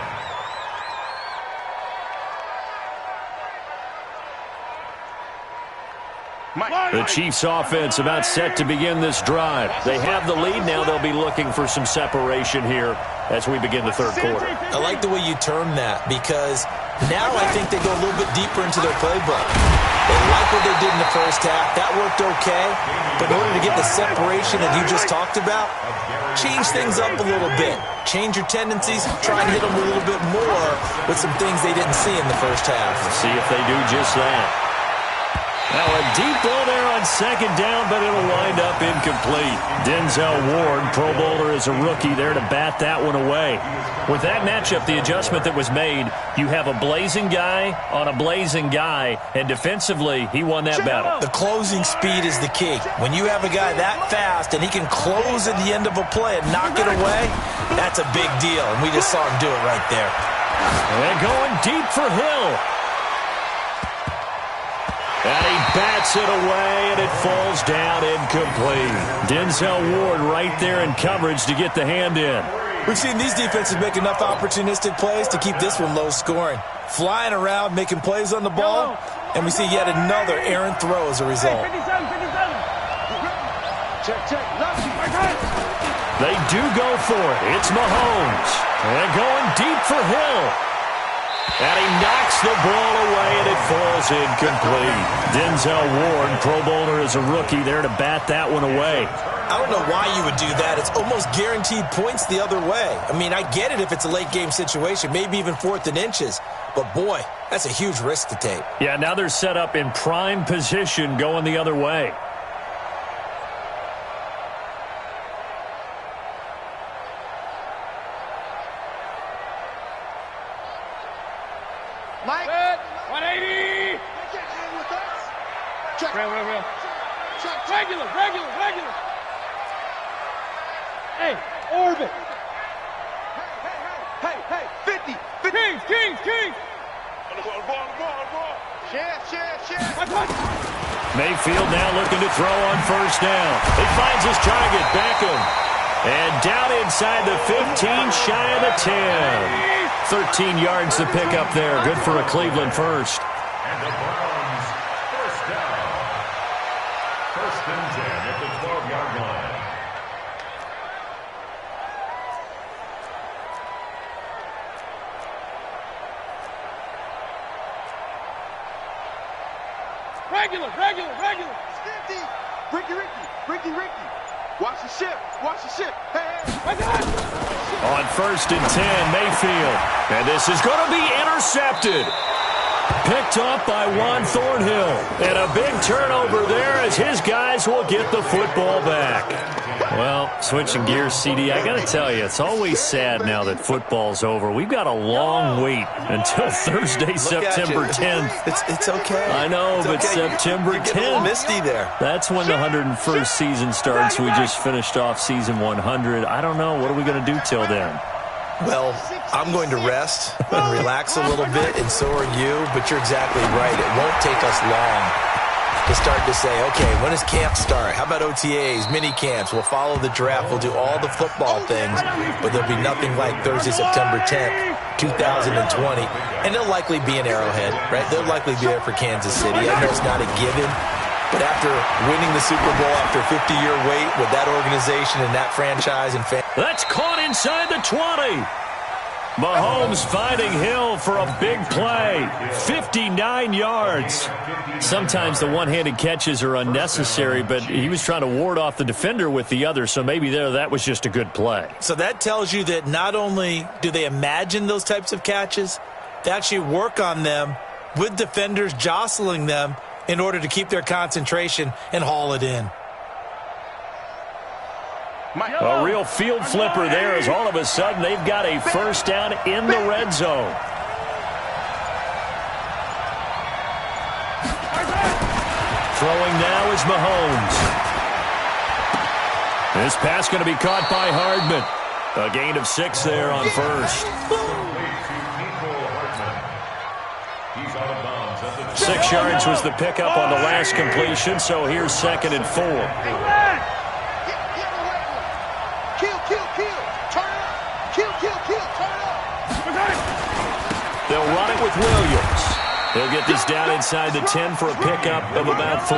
B: The Chiefs offense about set to begin this drive. They have the lead. Now they'll be looking for some separation here as we begin the third quarter.
A: I like the way you term that, because now I think they go a little bit deeper into their playbook. They like what they did in the first half. That worked okay. But in order to get the separation that you just talked about, change things up a little bit. Change your tendencies. Try and hit them a little bit more with some things they didn't see in the first half.
B: See if they do just that. Now a deep ball there on second down, but it'll wind up incomplete. Denzel Ward, Pro Bowler as a rookie, there to bat that one away. With that matchup, the adjustment that was made, you have a blazing guy on a blazing guy, and defensively, he won that battle.
A: The closing speed is the key. When you have a guy that fast and he can close at the end of a play and knock it away, that's a big deal, and we just saw him do it right there.
B: And going deep for Hill. And he bats it away, and it falls down incomplete. Denzel Ward right there in coverage to get the hand in.
A: We've seen these defenses make enough opportunistic plays to keep this one low scoring. Flying around, making plays on the ball, and we see yet another errant throw as a result.
B: They do go for it. It's Mahomes. And going deep for Hill. And he knocks the ball away, and it falls incomplete. Denzel Ward, Pro Bowler as a rookie, there to bat that one away.
A: I don't know why you would do that. It's almost guaranteed points the other way. I mean, I get it if it's a late-game situation, maybe even 4th and inches. But, boy, that's a huge risk to take.
B: Yeah, now they're set up in prime position going the other way.
F: Mike, 180. Check. Real. Check. Regular. Hey, orbit. Hey, 50. Kings. Ball. Share.
B: Mayfield now looking to throw on first down. He finds his target, Beckham. And down inside the 15, shy of the 10. 13 yards to pick up there. Good for a Cleveland first.
E: And the Browns, first down. 1st and 10 at the 12-yard line.
F: Regular. 50. Ricky. Watch the ship. Hey.
B: On 1st and 10, Mayfield. And this is going to be intercepted. Picked up by Juan Thornhill. And a big turnover there as his guys will get the football back. Well, switching gears, CD, I got to tell you, it's always sad now that football's over. We've got a long wait until Thursday, September 10th.
A: It's okay.
B: I know,
A: it's
B: but
A: okay.
B: September 10th.
A: You get a little misty there.
B: That's when the 101st season starts. We just finished off season 100. I don't know. What are we going to do till then?
A: Well, I'm going to rest and relax a little bit, and so are you. But you're exactly right. It won't take us long to start to say, okay, when does camp start? How about OTAs, mini camps? We'll follow the draft. We'll do all the football things, but there'll be nothing like Thursday, September 10th, 2020. And they'll likely be in Arrowhead, right? They'll likely be there for Kansas City. I know it's not a given, but after winning the Super Bowl after a 50-year wait with that organization and that franchise and fans.
B: That's caught inside the 20. Mahomes finding Hill for a big play. 59 yards. Sometimes the one-handed catches are unnecessary, but he was trying to ward off the defender with the other, so maybe that was just a good play.
A: So that tells you that not only do they imagine those types of catches, they actually work on them with defenders jostling them in order to keep their concentration and haul it in.
B: A real field flipper there as all of a sudden they've got a first down in the red zone. Throwing now is Mahomes. This pass going to be caught by Hardman. A gain of 6 there on first. 6 yards was the pickup on the last completion, so here's 2nd and 4. They'll run it with Williams. He'll get this down inside the 10 for a pickup of about 3.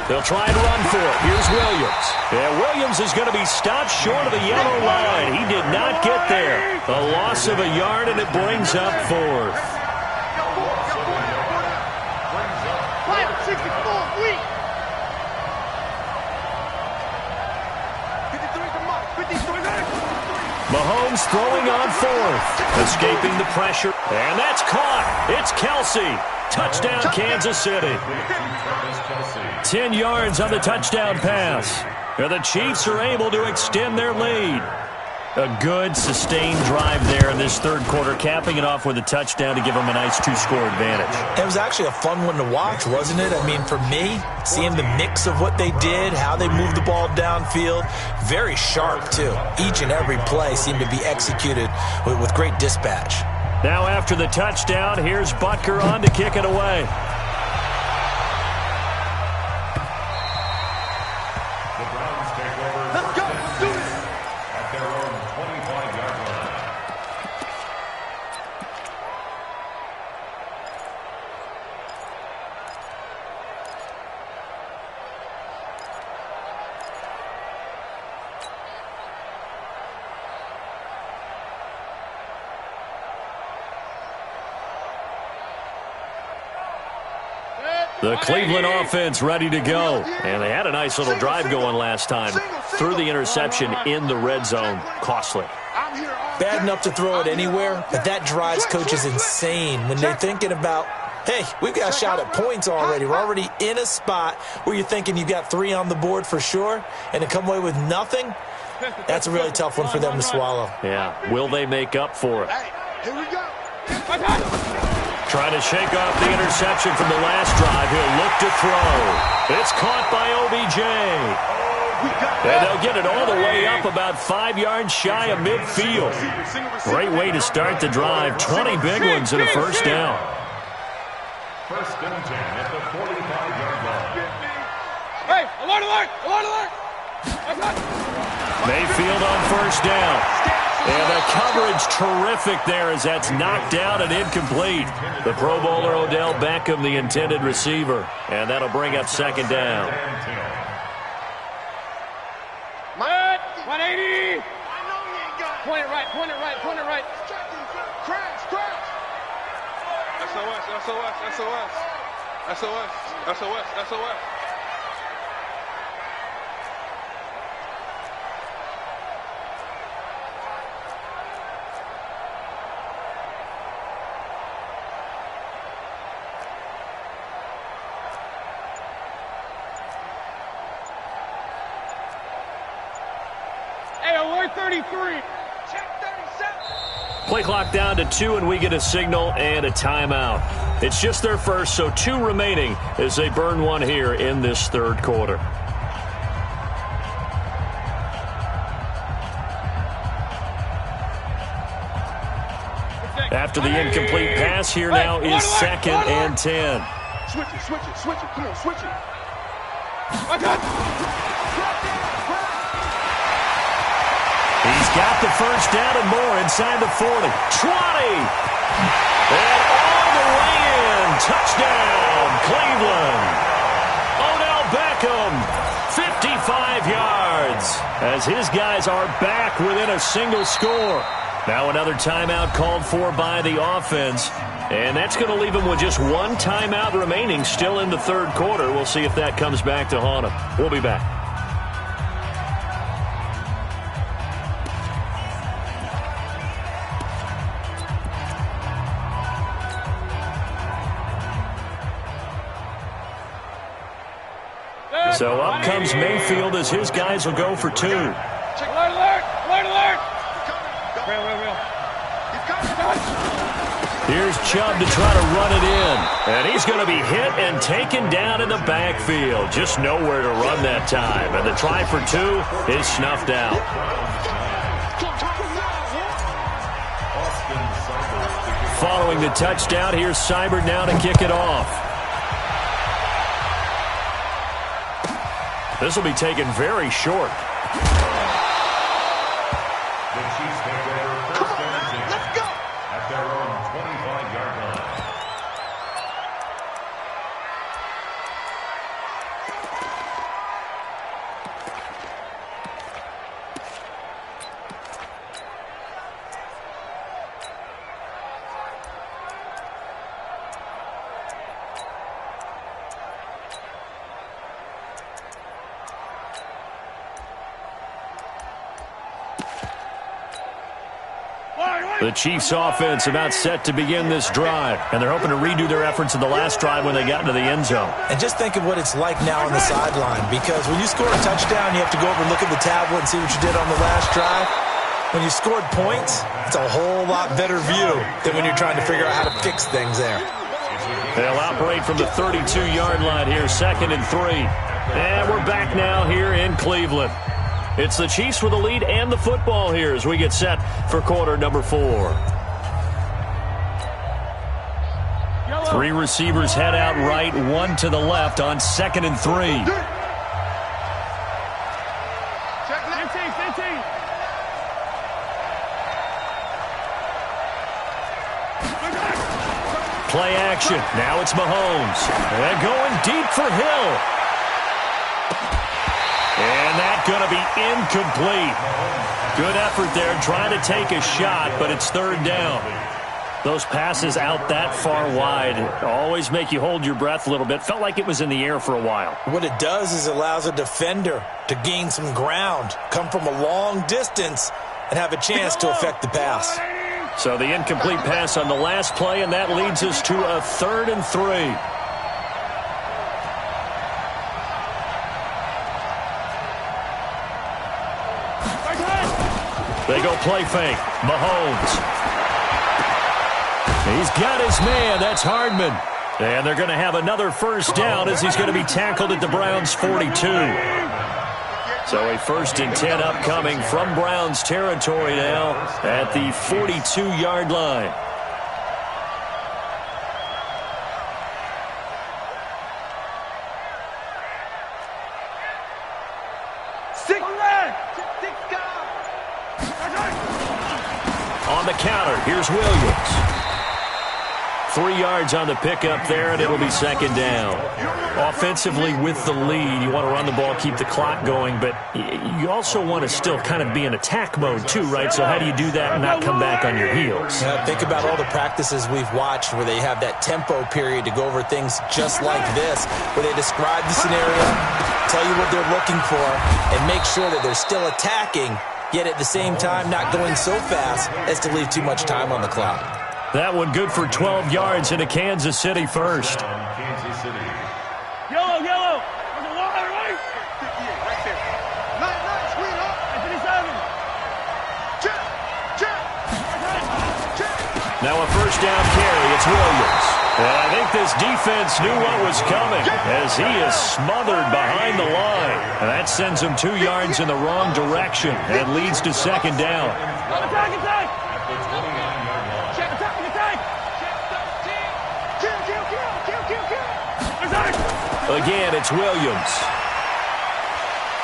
B: They'll try and run for it. Here's Williams. Yeah, Williams is going to be stopped short of the yellow line. He did not get there. A loss of a yard, and it brings up 4th. Mahomes throwing on 4th. Escaping the pressure. And that's caught. It's Kelsey. Touchdown, Kansas City. 10 yards on the touchdown pass. And the Chiefs are able to extend their lead. A good, sustained drive there in this third quarter, capping it off with a touchdown to give them a nice 2-score advantage.
A: It was actually a fun one to watch, wasn't it? I mean, for me, seeing the mix of what they did, how they moved the ball downfield, very sharp, too. Each and every play seemed to be executed with great dispatch.
B: Now after the touchdown, here's Butker on to kick it away.
E: The Browns take over. Let's go. Do it. At their own 25-yard line.
B: The Cleveland offense ready to go. And they had a nice little drive going last time. Threw the interception in the red zone. Costly.
A: Bad enough to throw it anywhere, but that drives coaches insane when they're thinking about, hey, we've got a shot at points already. We're already in a spot where you're thinking you've got 3 on the board for sure, and to come away with nothing, that's a really tough one for them to swallow.
B: Yeah. Will they make up for it?
C: Here we go.
B: Trying to shake off the interception from the last drive. He'll look to throw. It's caught by OBJ. And they'll get it all the way up about 5 yards shy of midfield. Great way to start the drive. 20 big ones and a first down.
E: First and 10 at the 45-yard line.
F: Hey, alert, alert, alert, alert.
B: Mayfield on first down. And the coverage terrific there as that's knocked down and incomplete. The Pro Bowler Odell Beckham, the intended receiver. And that'll bring up second down.
F: 180. Point it right, point it right, point it right.
C: Crash, crash.
F: SOS, SOS, SOS. SOS, SOS, SOS. Hey, alert 33. Check 37.
B: Play clock down to 2, and we get a signal and a timeout. It's just their first, so 2 remaining as they burn one here in this third quarter. After the incomplete pass, here now is 2nd and 10.
C: Switch it, switch it, switch it. Come on, switch it.
B: He's got the first down and more inside the 40. 20! And all the way in. Touchdown, Cleveland. Odell Beckham, 55 yards. As his guys are back within a single score. Now another timeout called for by the offense. And that's going to leave them with just 1 timeout remaining still in the third quarter. We'll see if that comes back to haunt them. We'll be back. So up comes Mayfield as his guys will go for 2.
F: Alert, alert, alert, alert. Real.
B: Here's Chubb to try to run it in. And he's going to be hit and taken down in the backfield. Just nowhere to run that time. And the try for 2 is snuffed out. Following the touchdown, here's Seibert now to kick it off. This will be taken very short.
E: The Chiefs take over first and 10 at their own 25-yard line.
B: The Chiefs offense about set to begin this drive, and they're hoping to redo their efforts in the last drive when they got into the end zone.
A: And just think of what it's like now on the sideline, because when you score a touchdown, you have to go over and look at the tablet and see what you did on the last drive. When you scored points, it's a whole lot better view than when you're trying to figure out how to fix things there.
B: They'll operate from the 32-yard line here, 2nd and 3. And we're back now here in Cleveland. It's the Chiefs with the lead and the football here as we get set for quarter number 4. 3 receivers head out right, 1 to the left on 2nd and 3. Play action. Now it's Mahomes. And going deep for Hill. And that's going to be incomplete. Good effort there trying to take a shot, but it's 3rd down. Those passes out that far wide always make you hold your breath a little bit. Felt like it was in the air for a while.
A: What it does is it allows a defender to gain some ground, come from a long distance, and have a chance to affect the pass.
B: So the incomplete pass on the last play, and that leads us to a 3rd and 3. They go play fake. Mahomes. He's got his man. That's Hardman. And they're going to have another first down as he's going to be tackled at the Browns' 42. So a 1st and 10 upcoming from Browns territory now at the 42-yard line. On the counter, here's Williams. 3 yards on the pickup there, and it'll be 2nd down. Offensively with the lead, you want to run the ball, keep the clock going, but you also want to still kind of be in attack mode too, right? So how do you do that and not come back on your heels?
A: Think about all the practices we've watched where they have that tempo period to go over things just like this, where they describe the scenario, tell you what they're looking for, and make sure that they're still attacking, yet at the same time not going so fast as to leave too much time on the clock.
B: That one good for 12 yards into Kansas City first.
E: Kansas City.
F: Yellow. There's a wire, right? 58, right there. Nice, sweet up. 57. Check.
B: Now a first down carry. It's Williams. And I think this defense knew what was coming as he is smothered behind the line. And that sends him 2 yards in the wrong direction and leads to 2nd down.
F: Attack.
B: Again, it's Williams.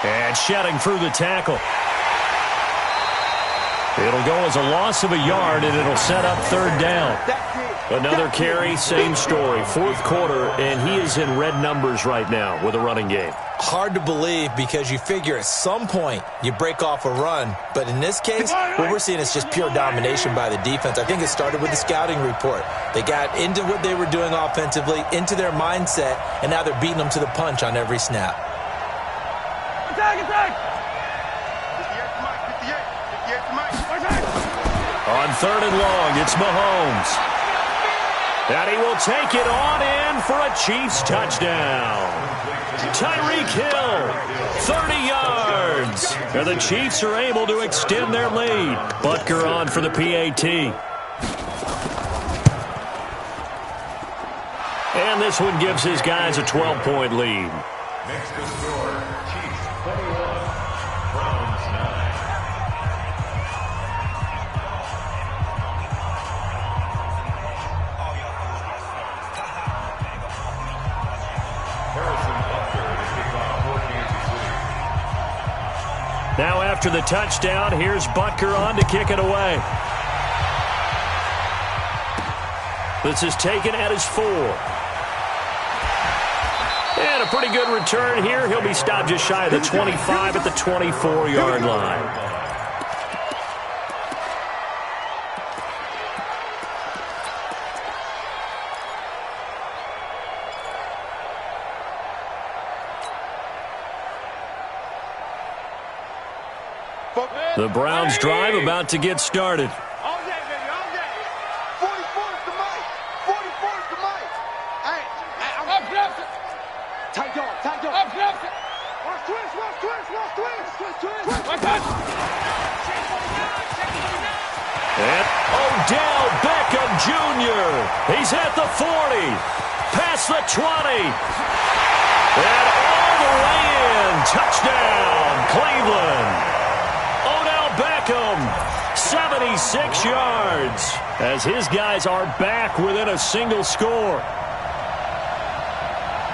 B: And shedding through the tackle. It'll go as a loss of a yard, and it'll set up 3rd down. Another carry, same story. 4th quarter, and he is in red numbers right now with a running game.
A: Hard to believe because you figure at some point you break off a run. But in this case, what we're seeing is just pure domination by the defense. I think it started with the scouting report. They got into what they were doing offensively, into their mindset, and now they're beating them to the punch on every snap.
F: Attack.
B: On 3rd and long, it's Mahomes. And he will take it on in for a Chiefs touchdown. Tyreek Hill, 30 yards. And the Chiefs are able to extend their lead. Butker on for the PAT. And this one gives his guys a 12-point lead.
E: Next to score, Chiefs 21, Browns 9. Harrison Butker to kick off for Kansas City.
B: Now after the touchdown, here's Butker on to kick it away. This is taken at his 4. And a pretty good return here. He'll be stopped just shy of the 25 at the 24-yard line. The Browns drive about to get started. And Odell Beckham Jr. He's at the 40, past the 20, and all the way in. Touchdown, Cleveland. Odell Beckham, 76 yards, as his guys are back within a single score.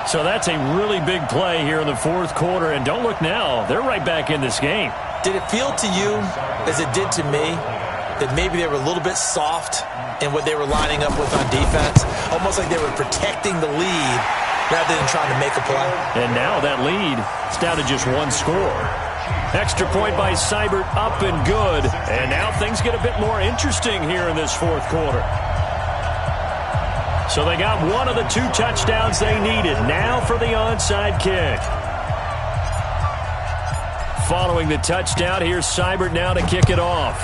B: So that's a really big play here in the fourth quarter, and don't look now, they're right back in this game.
A: Did it feel to you, as it did to me, that maybe they were a little bit soft in what they were lining up with on defense? Almost like they were protecting the lead rather than trying to make a play.
B: And now that lead is down to just one score. Extra point by Seibert, up and good. And now things get a bit more interesting here in this fourth quarter. So they got one of the 2 touchdowns they needed. Now for the onside kick. Following the touchdown, here's Seibert now to kick it off.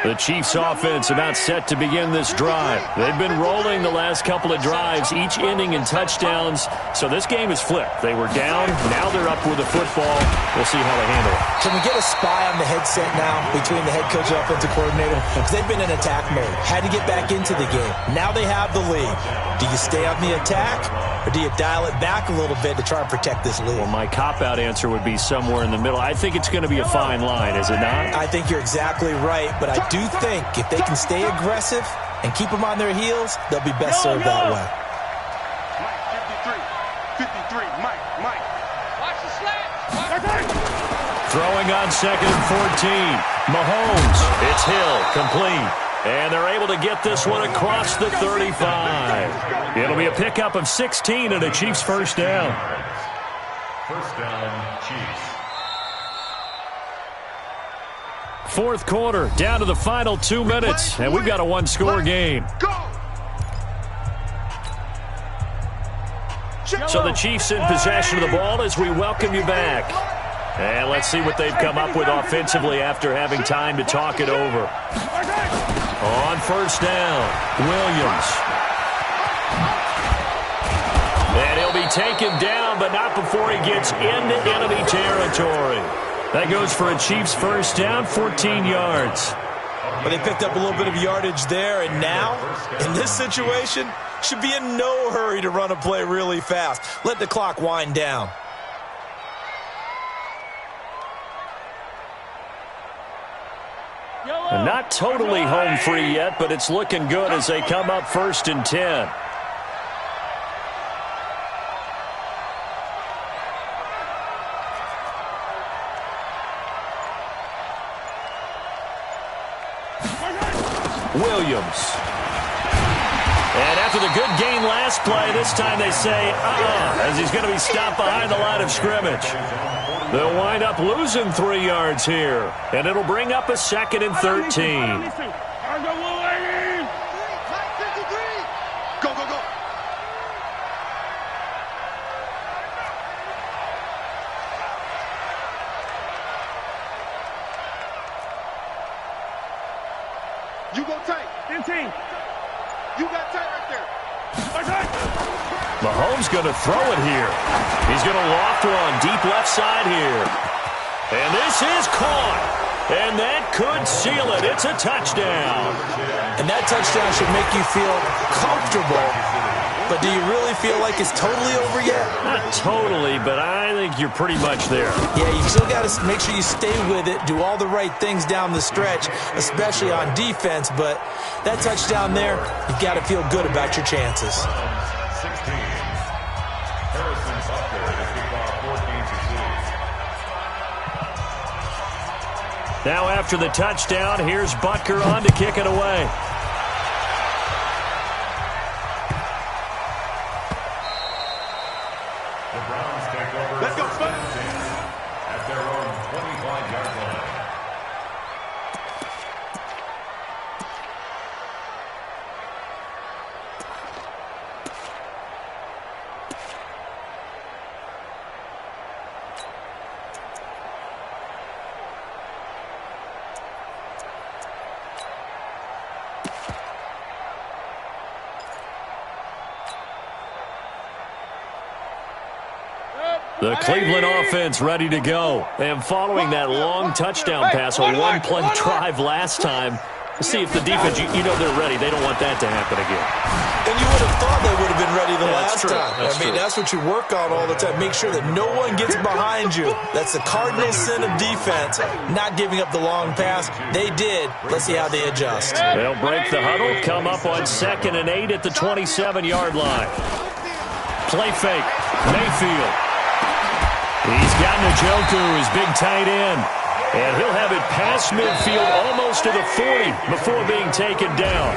B: The Chiefs offense about set to begin this drive. They've been rolling the last couple of drives, each ending in touchdowns. So this game is flipped. They were down. Now they're up with the football. We'll see how they handle it.
A: Can we get a spy on the headset now between the head coach and offensive coordinator? Because they've been in attack mode. Had to get back into the game. Now they have the lead. Do you stay on the attack, or do you dial it back a little bit to try and protect this lead?
B: Well, my cop-out answer would be somewhere in the middle. I think it's going to be a fine line, is it not?
A: I think you're exactly right, but I do think if they can stay aggressive and keep them on their heels, they'll be best served that way.
C: Mike, 53, Mike.
F: Watch the slant.
B: Throwing on 2nd and 14. Mahomes, it's Hill, complete. And they're able to get this one across the 35. It'll be a pickup of 16 and a Chiefs first down.
E: First down, Chiefs.
B: Fourth quarter, down to the final 2 minutes, and we've got a one-score game. So the Chiefs in possession of the ball as we welcome you back. And let's see what they've come up with offensively after having time to talk it over. On first down, Williams. And he'll be taken down, but not before he gets into enemy territory. That goes for a Chiefs first down, 14 yards.
A: Well, they picked up a little bit of yardage there, and now, in this situation, should be in no hurry to run a play really fast. Let the clock wind down.
B: And not totally home free yet, but it's looking good as they come up 1st and 10. Williams. And after the good gain last play, this time they say, as he's going to be stopped behind the line of scrimmage. They'll wind up losing 3 yards here, and it'll bring up a 2nd and 13.
C: You go tight.
F: 15.
C: You got tight right there.
B: Mahomes going to throw it here. He's going to loft one deep left side here. And this is caught. And that could seal it. It's a touchdown.
A: And that touchdown should make you feel comfortable. But do you really feel like it's totally over yet?
B: Not totally, but I think you're pretty much there.
A: Yeah, you still got to make sure you stay with it, do all the right things down the stretch, especially on defense. But that touchdown there, you've got to feel good about your chances.
E: 16. Harrison Butker to kick off 14-6.
B: Now after the touchdown, here's Butker on to kick it away.
E: The Browns take over.
C: Let's go, Spud.
E: At their own 25-yard line.
B: The Cleveland offense ready to go. And following that long touchdown pass, a one-play drive last time, we'll see if the defense, you know they're ready. They don't want that to happen again.
A: And you would have thought they would have been ready the last
B: true.
A: time. That's what you work on all the time. Make sure that no one gets behind you. That's the cardinal sin of defense, not giving up the long pass. They did. Let's see how they adjust.
B: They'll break the huddle, come up on 2nd and 8 at the 27-yard line. Play fake. Mayfield. He's got Njoku, his big tight end. And he'll have it past midfield almost to the 40 before being taken down.